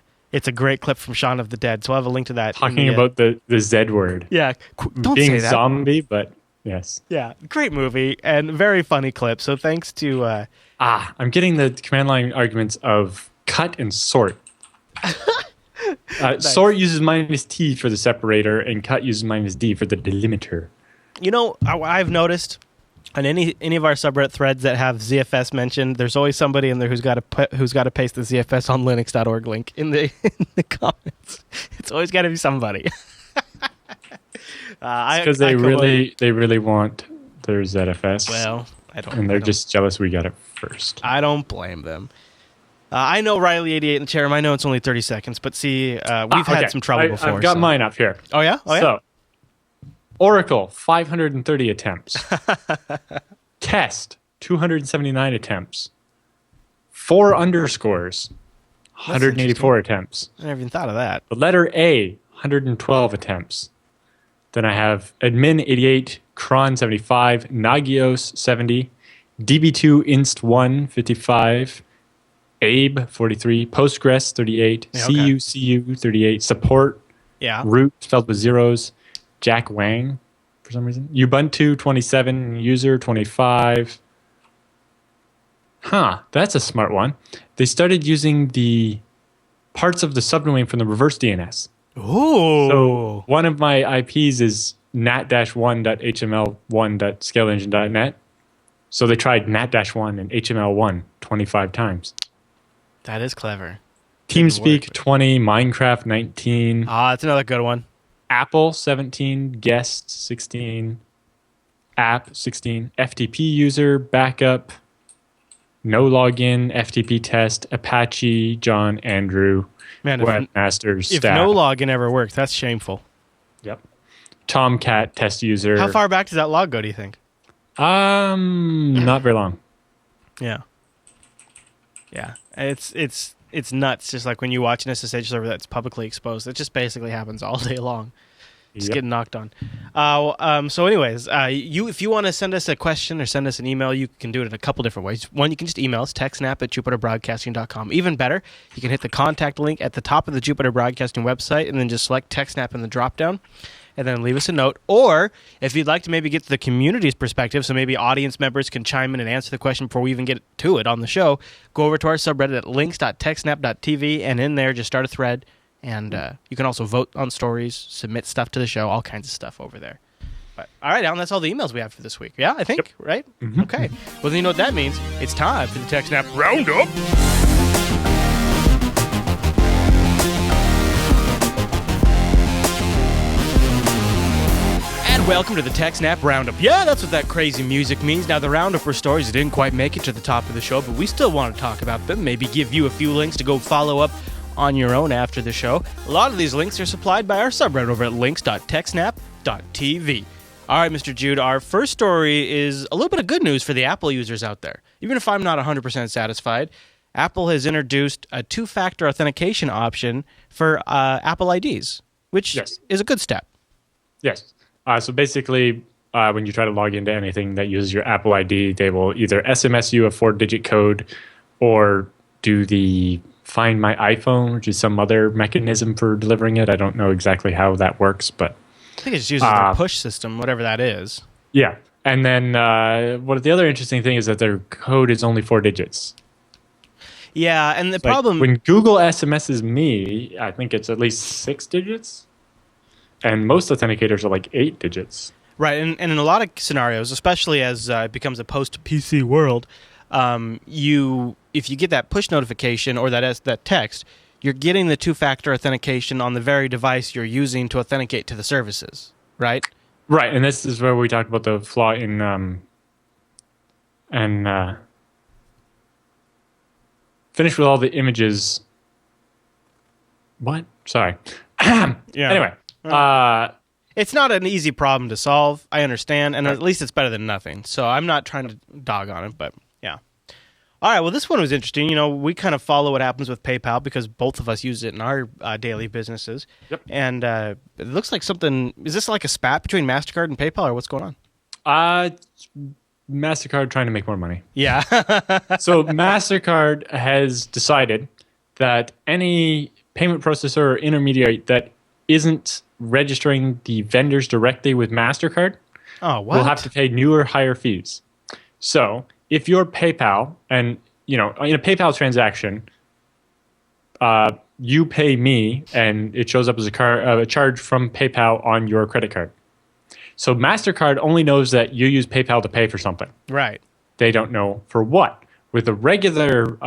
great clip from Shaun of the Dead, so I'll have a link to that. Talking about the Z word. Yeah, don't being say that. Zombie, but yes. Yeah, great movie and very funny clip. So thanks to... I'm getting the command line arguments of cut and sort. Nice. Sort uses -T for the separator, and cut uses -D for the delimiter. I've noticed on any of our subreddit threads that have ZFS mentioned, there's always somebody in there who's got to paste the ZFS on Linux.org link in the comments. It's always got to be somebody. Because they really want their ZFS. Well, I don't. And they're just jealous we got it first. I don't blame them. I know Riley88 in the chat room. I know it's only 30 seconds, but see, we've had some trouble before. I've got mine up here. Oh, yeah? So, Oracle, 530 attempts. Test, 279 attempts. 4 underscores, 184 attempts. I never even thought of that. The letter A, 112 attempts. Then I have admin 88, cron 75, Nagios 70, db2 inst1 55, Abe 43, Postgres 38, CU 38, support, root spelled with zeros, Jack Wang for some reason, Ubuntu 27, user 25. That's a smart one. They started using the parts of the subdomain from the reverse DNS. Ooh. So one of my IPs is nat-1.html1.scaleengine.net. So they tried nat-1 and HTML1 25 times. That is clever. TeamSpeak 20, Minecraft 19. That's another good one. Apple 17, Guest 16, App 16, FTP user, backup, no login, FTP test, Apache, John, Andrew, Webmaster, If no login ever works, that's shameful. Yep. Tomcat test user. How far back does that log go, do you think? Not very long. Yeah. Yeah. It's nuts. Just like when you watch an SSH server that's publicly exposed, it just basically happens all day long. Just getting knocked on. So anyways, if you want to send us a question or send us an email, you can do it in a couple different ways. One, you can just email us, techsnap@jupiterbroadcasting.com. Even better, you can hit the contact link at the top of the Jupiter Broadcasting website and then just select TechSNAP in the drop-down. and then leave us a note. Or if you'd like to maybe get the community's perspective, so maybe audience members can chime in and answer the question before we even get to it on the show, go over to our subreddit at links.techsnap.tv, and in there, just start a thread. And you can also vote on stories, submit stuff to the show, all kinds of stuff over there. But, all right, Alan, that's all the emails we have for this week. Yeah, I think, right? Mm-hmm. Okay. Well, then you know what that means. It's time for the TechSNAP Roundup. And welcome to the TechSNAP Roundup. Yeah, that's what that crazy music means. Now, the Roundup are stories that didn't quite make it to the top of the show, but we still want to talk about them, maybe give you a few links to go follow up on your own after the show. A lot of these links are supplied by our subreddit over at links.techsnap.tv. All right, Mr. Jude, our first story is a little bit of good news for the Apple users out there. Even if I'm not 100% satisfied, Apple has introduced a two-factor authentication option for Apple IDs, which is a good step. Yes. So basically, when you try to log into anything that uses your Apple ID, they will either SMS you a 4-digit code or do the Find My iPhone, which is some other mechanism for delivering it. I don't know exactly how that works, but I think it just uses their push system, whatever that is. Yeah. And then what the other interesting thing is that their code is only 4 digits. Yeah, and the problem... when Google SMSs me, I think it's at least 6 digits. And most authenticators are like 8 digits. Right, and in a lot of scenarios, especially as it becomes a post-PC world, if you get that push notification or that text, you're getting the two-factor authentication on the very device you're using to authenticate to the services, right? Right, and this is where we talked about the flaw in finish with all the images. What? Sorry. Yeah. Anyway. It's not an easy problem to solve, I understand, and at least it's better than nothing. So I'm not trying to dog on it, but yeah. All right, well, this one was interesting. You know, we kind of follow what happens with PayPal because both of us use it in our daily businesses. Yep. And it looks like something... Is this like a spat between MasterCard and PayPal, or what's going on? MasterCard trying to make more money. Yeah. So MasterCard has decided that any payment processor or intermediary that isn't registering the vendors directly with MasterCard will have to pay new or higher fees. So if you're PayPal and, in a PayPal transaction, you pay me and it shows up as a charge from PayPal on your credit card. So MasterCard only knows that you use PayPal to pay for something. Right. They don't know for what. With a regular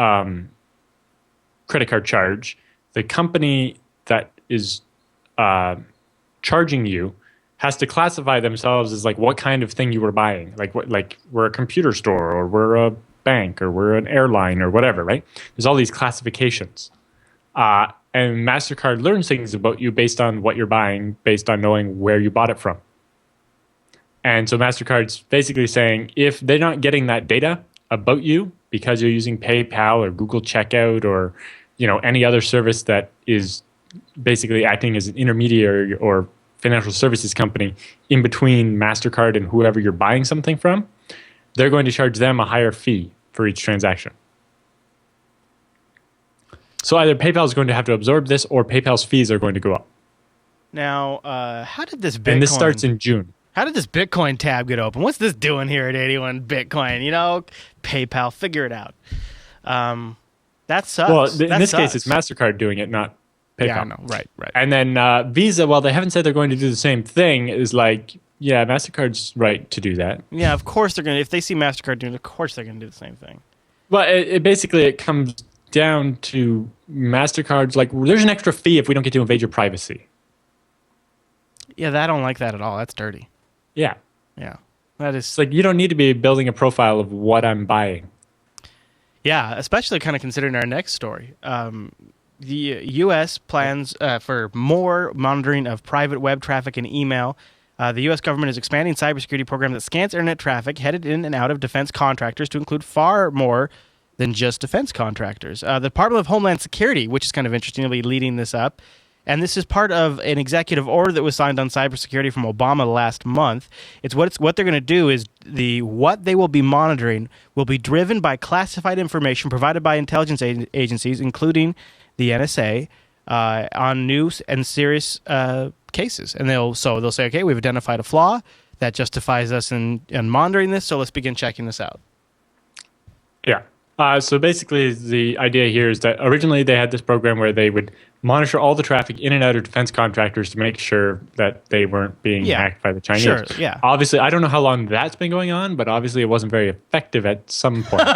credit card charge, the company that is charging you has to classify themselves as like what kind of thing you were buying. Like we're a computer store or we're a bank or we're an airline or whatever, right? There's all these classifications. And MasterCard learns things about you based on what you're buying, based on knowing where you bought it from. And so MasterCard's basically saying if they're not getting that data about you because you're using PayPal or Google Checkout or any other service that is basically acting as an intermediary or financial services company in between MasterCard and whoever you're buying something from, they're going to charge them a higher fee for each transaction. So either PayPal is going to have to absorb this or PayPal's fees are going to go up. Now, how did this Bitcoin... And this starts in June. How did this Bitcoin tab get open? What's this doing here at 81 Bitcoin? PayPal, figure it out. That sucks. Well, in this case, it's MasterCard doing it, not PayPal. Yeah, I know. Right. And then Visa, while they haven't said they're going to do the same thing, is like, yeah, MasterCard's right to do that. Yeah, of course they're going to. If they see MasterCard doing it, of course they're going to do the same thing. Well, it comes down to MasterCard's like, there's an extra fee if we don't get to invade your privacy. Yeah, I don't like that at all. That's dirty. Yeah. Yeah. That is... It's like, you don't need to be building a profile of what I'm buying. Yeah, especially kind of considering our next story. The U.S. plans for more monitoring of private web traffic and email. The U.S. government is expanding cybersecurity program that scans internet traffic headed in and out of defense contractors to include far more than just defense contractors. The Department of Homeland Security, which is kind of interesting, will be leading this up. And this is part of an executive order that was signed on cybersecurity from Obama last month. What they're going to do is what they will be monitoring will be driven by classified information provided by intelligence agencies, including the NSA, on new and serious cases. And they'll say, okay, we've identified a flaw that justifies us in monitoring this, so let's begin checking this out. Yeah. So basically, the idea here is that originally they had this program where they would monitor all the traffic in and out of defense contractors to make sure that they weren't being hacked by the Chinese. Sure, yeah. Obviously, I don't know how long that's been going on, but obviously it wasn't very effective at some point.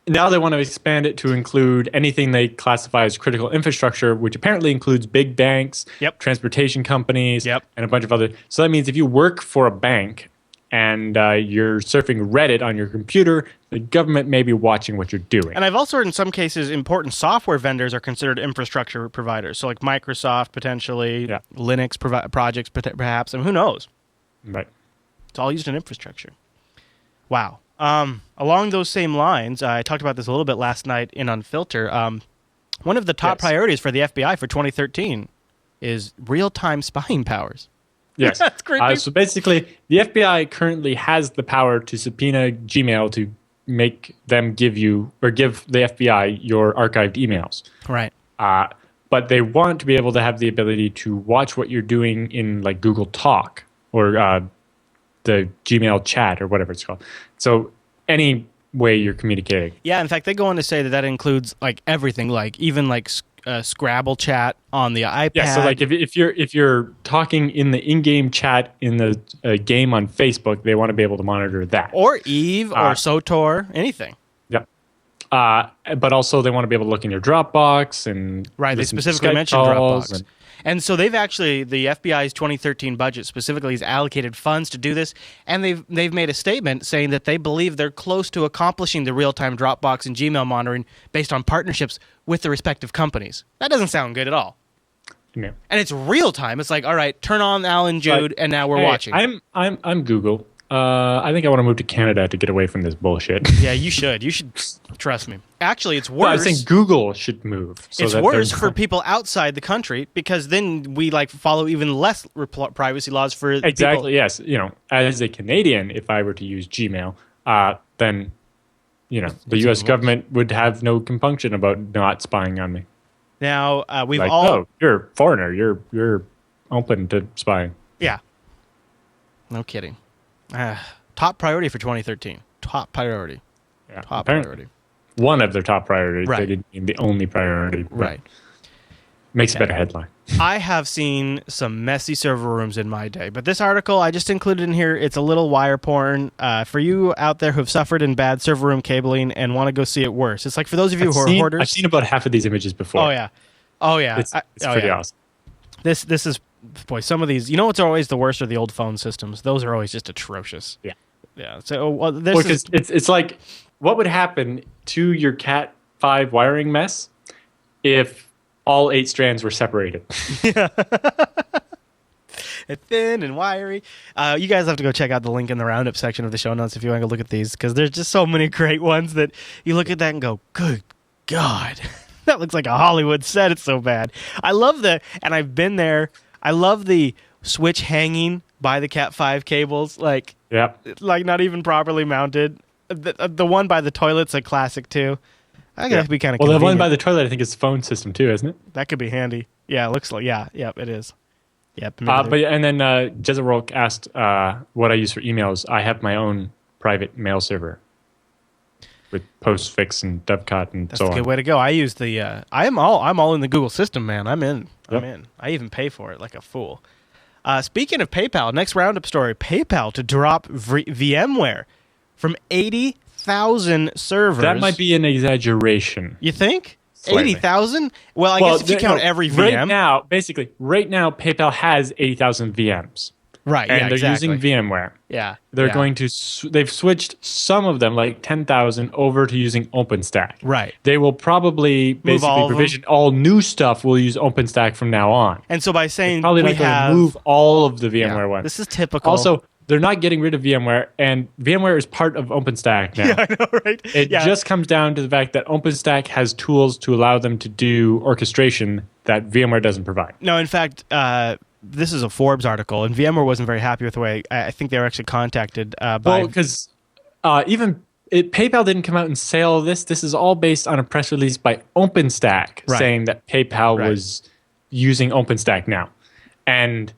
Now they want to expand it to include anything they classify as critical infrastructure, which apparently includes big banks, transportation companies, and a bunch of other. So that means if you work for a bank and you're surfing Reddit on your computer, the government may be watching what you're doing. And I've also heard in some cases important software vendors are considered infrastructure providers. So like Microsoft, potentially, Linux projects, perhaps, and who knows? Right. It's all used in infrastructure. Wow. Along those same lines, I talked about this a little bit last night in Unfilter. One of the top priorities for the FBI for 2013 is real-time spying powers. Yes. That's creepy. So basically, the FBI currently has the power to subpoena Gmail to make them give the FBI your archived emails. Right. But they want to be able to have the ability to watch what you're doing in like Google Talk or the Gmail chat or whatever it's called. So any way you're communicating. Yeah, in fact, they go on to say that includes like everything, like even like Scrabble chat on the iPad. Yeah, so like if you're talking in the in-game chat in the game on Facebook, they want to be able to monitor that. Or Eve or SOTOR, anything. Yep. But also they want to be able to look in your Dropbox and they specifically mentioned Dropbox. And so they've actually, the FBI's 2013 budget specifically has allocated funds to do this, and they've made a statement saying that they believe they're close to accomplishing the real-time Dropbox and Gmail monitoring based on partnerships with the respective companies. That doesn't sound good at all. No. And it's real-time. It's like, all right, turn on Alan Jude, and now we're watching. I'm Google. I think I want to move to Canada to get away from this bullshit. Yeah, you should. You should trust me. Actually, it's worse. Well, I think Google should move. It's worse for people outside the country because then we like follow even less privacy laws for exactly. People. Yes, as a Canadian, if I were to use Gmail, then the U.S. government would have no compunction about not spying on me. Now we've you're a foreigner. You're open to spying. Yeah. No kidding. Top priority for 2013. Top priority. Yeah, top priority. One of their top priorities. Right. They didn't mean the only priority. Right. Makes a better headline. I have seen some messy server rooms in my day, but this article I just included in here, it's a little wire porn. For you out there who have suffered in bad server room cabling and want to go see it worse. It's like for those of you who are hoarders. I've seen about half of these images before. Oh, yeah. Oh, yeah. It's pretty awesome. This is, boy, some of these, what's always the worst are the old phone systems. Those are always just atrocious. Yeah. Yeah. So this it's like, what would happen to your Cat 5 wiring mess if all 8 strands were separated? Yeah. Thin and wiry. You guys have to go check out the link in the roundup section of the show notes if you want to look at these, because there's just so many great ones that you look at that and go, good God. That looks like a Hollywood set. It's so bad. I love and I've been there. I love the switch hanging by the Cat 5 cables, like not even properly mounted. The one by the toilet's a classic too. I think that'd be kind of the one by the toilet I think is phone system too, isn't it? That could be handy. Yeah, it looks like it is. Yep. And then Jezebel asked what I use for emails. I have my own private mail server with Postfix and Dovecot and so on. That's a good way to go. I use the I'm all in the Google system, man. I'm in. I even pay for it like a fool. Speaking of PayPal, next roundup story: PayPal to drop VMware from 80,000 servers. That might be an exaggeration. You think? 80,000? Well, I guess if you count every VM. Right now, PayPal has 80,000 VMs. Right, and they're using VMware. Yeah. They're going to, they've switched some of them, like 10,000, over to using OpenStack. Right. They will probably basically provision all new stuff will use OpenStack from now on. And so by saying probably not going to move all of the VMware ones. This is typical. Also, they're not getting rid of VMware, and VMware is part of OpenStack now. Yeah, I know, right? It just comes down to the fact that OpenStack has tools to allow them to do orchestration that VMware doesn't provide. No, in fact, this is a Forbes article, and VMware wasn't very happy with the way. I think they were actually contacted by. Well, because PayPal didn't come out and say all of this. This is all based on a press release by OpenStack saying that PayPal was using OpenStack now. And,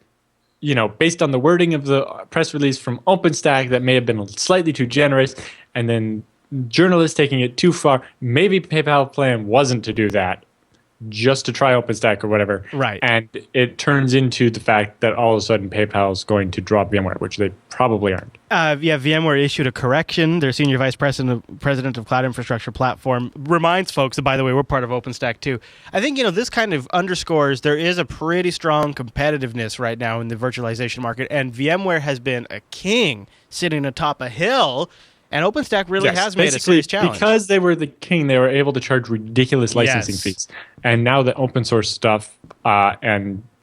based on the wording of the press release from OpenStack, that may have been slightly too generous. And then journalists taking it too far. Maybe PayPal's plan wasn't to do that, just to try OpenStack or whatever. Right. And it turns into the fact that all of a sudden PayPal is going to drop VMware, which they probably aren't. VMware issued a correction. Their senior vice president of cloud infrastructure platform reminds folks that, by the way, we're part of OpenStack too. I think, this kind of underscores there is a pretty strong competitiveness right now in the virtualization market, and VMware has been a king sitting atop a hill. And OpenStack really has made a serious challenge. Because they were the king, they were able to charge ridiculous licensing fees. And now the open source stuff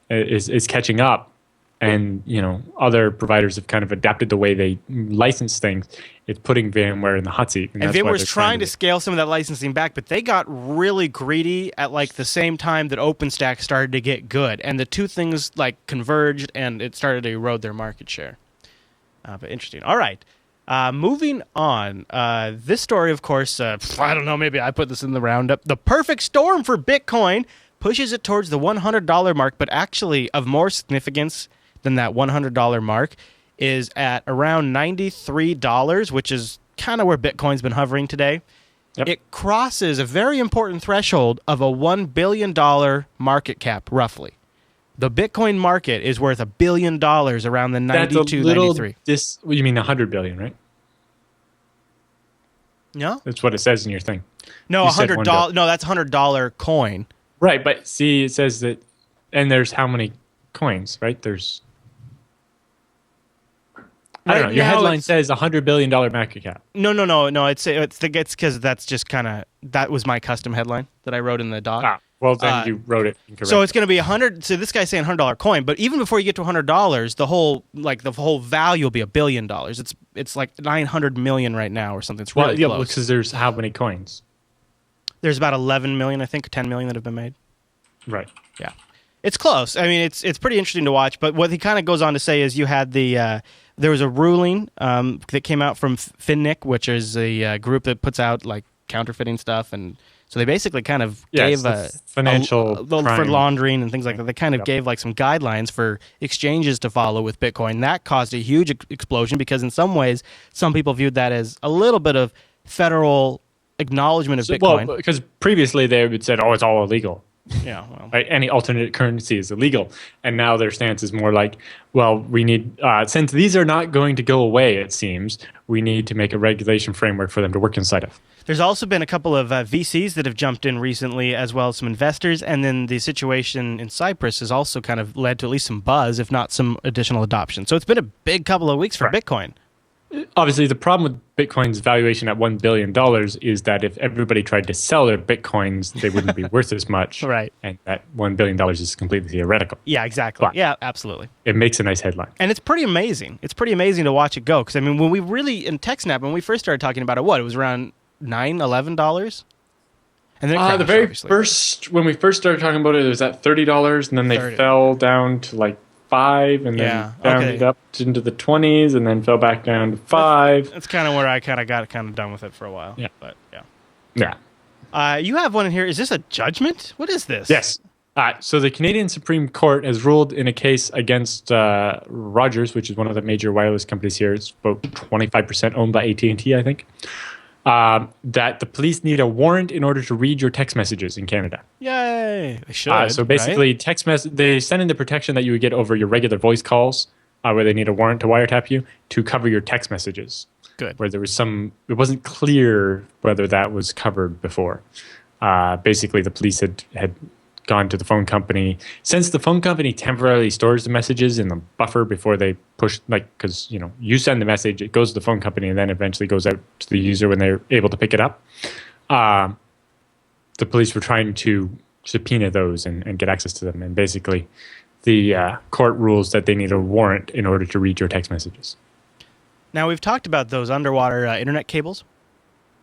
is catching up, and other providers have kind of adapted the way they license things. It's putting VMware in the hot seat. And VMware's trying to scale some of that licensing back, but they got really greedy at the same time that OpenStack started to get good. And the two things converged, and it started to erode their market share. But interesting. All right. Moving on, this story, of course, I don't know, maybe I put this in the roundup. The perfect storm for Bitcoin pushes it towards the $100 mark, but actually of more significance than that $100 mark is at around $93, which is kind of where Bitcoin's been hovering today. Yep. It crosses a very important threshold of a $1 billion market cap, roughly. The Bitcoin market is worth $1 billion around the 92, 93. What you mean 100 billion, right? No, that's what it says in your thing. No, $100. No, that's $100 coin. Right, but see, it says that, and there's how many coins, right? There's. I don't know. Your headline says $100 billion market cap. No. It's because that's just kind of that was my custom headline that I wrote in the doc. Well, then you wrote it incorrectly. So it's going to be 100. So this guy's saying $100 coin, but even before you get to $100, the whole value will be $1 billion. It's like 900 million right now or something. It's really close. Because there's how many coins? There's about 11 million, I think, 10 million that have been made. Right. Yeah, it's close. I mean, it's pretty interesting to watch. But what he kind of goes on to say is you had there was a ruling that came out from FinNic, which is a group that puts out counterfeiting stuff, and so they basically kind of gave financial for laundering and things like that. They kind of gave some guidelines for exchanges to follow with Bitcoin. That caused a huge explosion because in some ways, some people viewed that as a little bit of federal acknowledgement of Bitcoin. Well, because previously they had said, "Oh, it's all illegal." Yeah, well. Right? Any alternate currency is illegal. And now their stance is more like, well, we need, since these are not going to go away, it seems, we need to make a regulation framework for them to work inside of. There's also been a couple of VCs that have jumped in recently, as well as some investors. And then the situation in Cyprus has also kind of led to at least some buzz, if not some additional adoption. So it's been a big couple of weeks for Bitcoin. Obviously, the problem with Bitcoin's valuation at $1 billion is that if everybody tried to sell their Bitcoins, they wouldn't be worth as much. Right. And that $1 billion is completely theoretical. Yeah, exactly. But yeah, absolutely. It makes a nice headline. And it's pretty amazing. It's pretty amazing to watch it go. Because, I mean, when we really, in TechSNAP, when we first started talking about it, it was around $9, $11? And then it the very first, when we first started talking about it, it was at $30, and then they fell down to $5, and then bounded up into the 20s, and then fell back down to $5. That's kind of where I kind of got done with it for a while. Yeah. But yeah. You have one in here. Is this a judgment? What is this? Yes. So the Canadian Supreme Court has ruled in a case against Rogers, which is one of the major wireless companies here. It's about 25% owned by AT&T, I think. That the police need a warrant in order to read your text messages in Canada. Yay! They should. So basically, they send in the protection that you would get over your regular voice calls, where they need a warrant to wiretap you, to cover your text messages. Good. Where there was it wasn't clear whether that was covered before. Basically, the police had gone to the phone company. Since the phone company temporarily stores the messages in the buffer before they push, because you send the message, it goes to the phone company, and then eventually goes out to the user when they're able to pick it up. The police were trying to subpoena those and get access to them, and basically the court rules that they need a warrant in order to read your text messages. Now, we've talked about those underwater internet cables.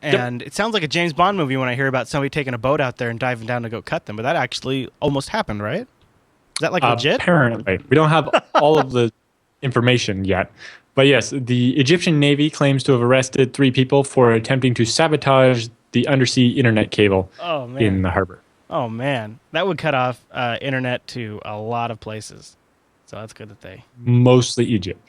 And It sounds like a James Bond movie when I hear about somebody taking a boat out there and diving down to go cut them. But that actually almost happened, right? Is that legit? Apparently. We don't have all of the information yet. But yes, the Egyptian Navy claims to have arrested 3 people for attempting to sabotage the undersea internet cable in the harbor. Oh, man. That would cut off internet to a lot of places. So that's good that they... Mostly Egypt.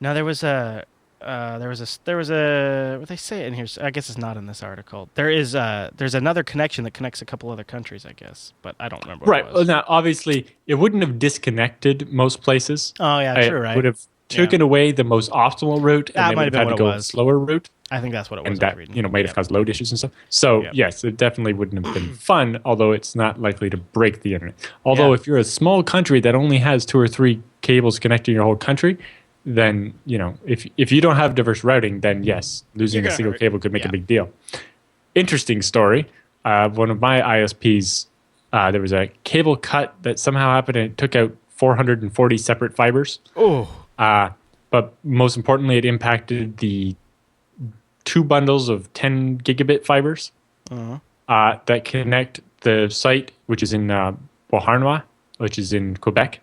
Now, there was a... what they say in here? I guess it's not in this article. There's another connection that connects a couple other countries, I guess, but I don't remember what it was. Well, now, obviously, it wouldn't have disconnected most places. Oh, yeah, true, right? It would have taken away the most optimal route, That and they might would have have been had to what it go was. a slower route. I think that's what it was. And that, might have caused load issues and stuff. So, yes, it definitely wouldn't have been fun, although it's not likely to break the internet. Although, if you're a small country that only has 2 or 3 cables connecting your whole country, then, if you don't have diverse routing, then yes, losing a single cable could make a big deal. Interesting story. One of my ISPs, there was a cable cut that somehow happened and it took out 440 separate fibers. Oh. But most importantly, it impacted the 2 bundles of 10 gigabit fibers that connect the site, which is in Beauharnois, which is in Quebec,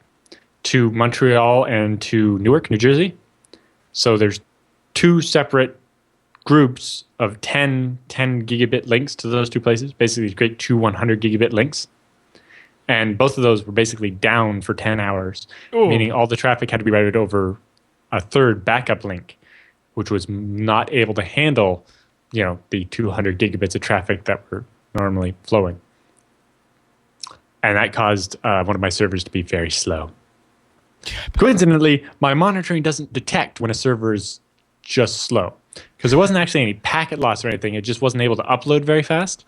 to Montreal and to Newark, New Jersey. So there's 2 separate groups of 10 gigabit links to those 2 places, basically create 2 100 gigabit links. And both of those were basically down for 10 hours, meaning all the traffic had to be routed over a third backup link, which was not able to handle, the 200 gigabits of traffic that were normally flowing. And that caused one of my servers to be very slow. Coincidentally, my monitoring doesn't detect when a server is just slow, because there wasn't actually any packet loss or anything. It just wasn't able to upload very fast.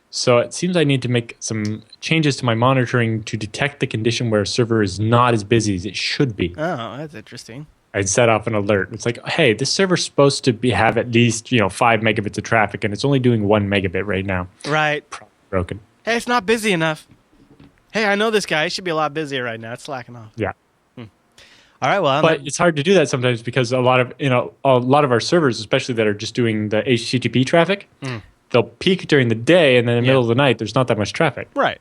So it seems I need to make some changes to my monitoring to detect the condition where a server is not as busy as it should be. Oh, that's interesting. I'd set off an alert. It's like, hey, this server's supposed to have at least 5 megabits of traffic, and it's only doing 1 megabit right now. Right. Probably broken. Hey, it's not busy enough. Hey, I know this guy. He should be a lot busier right now. It's slacking off. Yeah. All right. Well, but it's hard to do that sometimes because a lot of our servers, especially that are just doing the HTTP traffic, they'll peak during the day, and then in the middle of the night, there's not that much traffic. Right.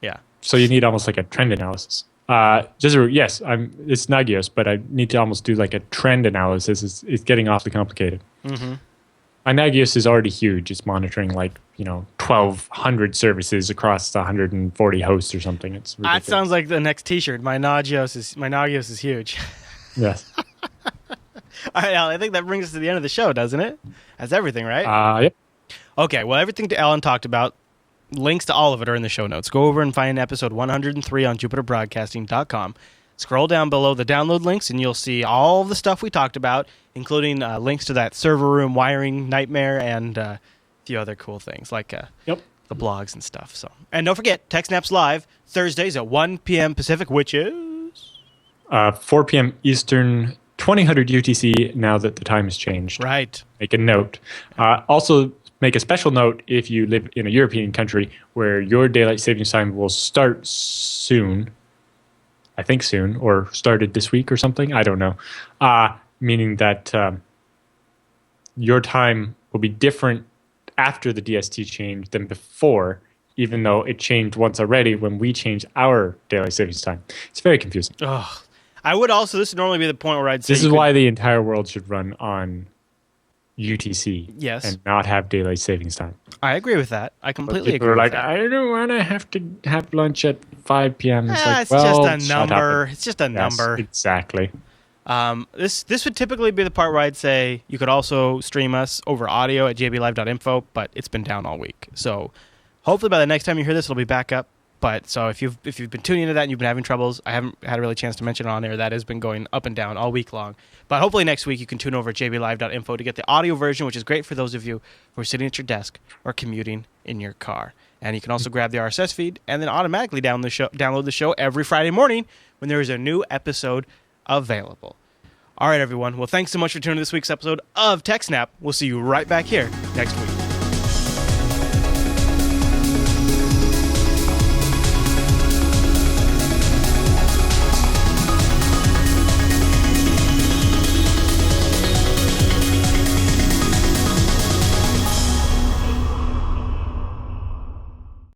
Yeah. So you need almost like a trend analysis. Yes, it's Nagios, but I need to almost do like a trend analysis. It's getting awfully complicated. My Nagios is already huge. It's monitoring 1,200 services across 140 hosts or something. It's ridiculous. That sounds like the next T-shirt. My Nagios is huge. Yes. All right, Alan, I think that brings us to the end of the show, doesn't it? That's everything, right? Yep. Okay, well, everything Alan talked about, links to all of it are in the show notes. Go over and find episode 103 on jupiterbroadcasting.com. Scroll down below the download links, and you'll see all the stuff we talked about, including links to that server room wiring nightmare and a few other cool things like the blogs and stuff. So, and don't forget, TechSNAP's live Thursdays at 1 p.m. Pacific, which is 4 p.m. Eastern, 2000 UTC. Now that the time has changed, right? Make a note. Also, make a special note if you live in a European country where your daylight savings time will start soon. I think soon, or started this week or something. I don't know. Meaning that your time will be different after the DST change than before, even though it changed once already when we changed our daylight savings time. It's very confusing. Ugh. This would normally be the point where I'd say... This is why the entire world should run on UTC. Yes. And not have daylight savings time. I agree with that. I completely agree with that. People are like, I don't want to have to have lunch at 5 p.m. It's just a number. It's just a number. Exactly. This would typically be the part where I'd say you could also stream us over audio at jblive.info, but it's been down all week. So hopefully by the next time you hear this, it'll be back up. But so if you've been tuning into that and you've been having troubles, I haven't had a really chance to mention it on there. That has been going up and down all week long. But hopefully next week you can tune over at jblive.info to get the audio version, which is great for those of you who are sitting at your desk or commuting in your car. And you can also grab the RSS feed and then automatically download the show every Friday morning when there is a new episode available. All right, everyone. Well, thanks so much for tuning in to this week's episode of TechSNAP. We'll see you right back here next week.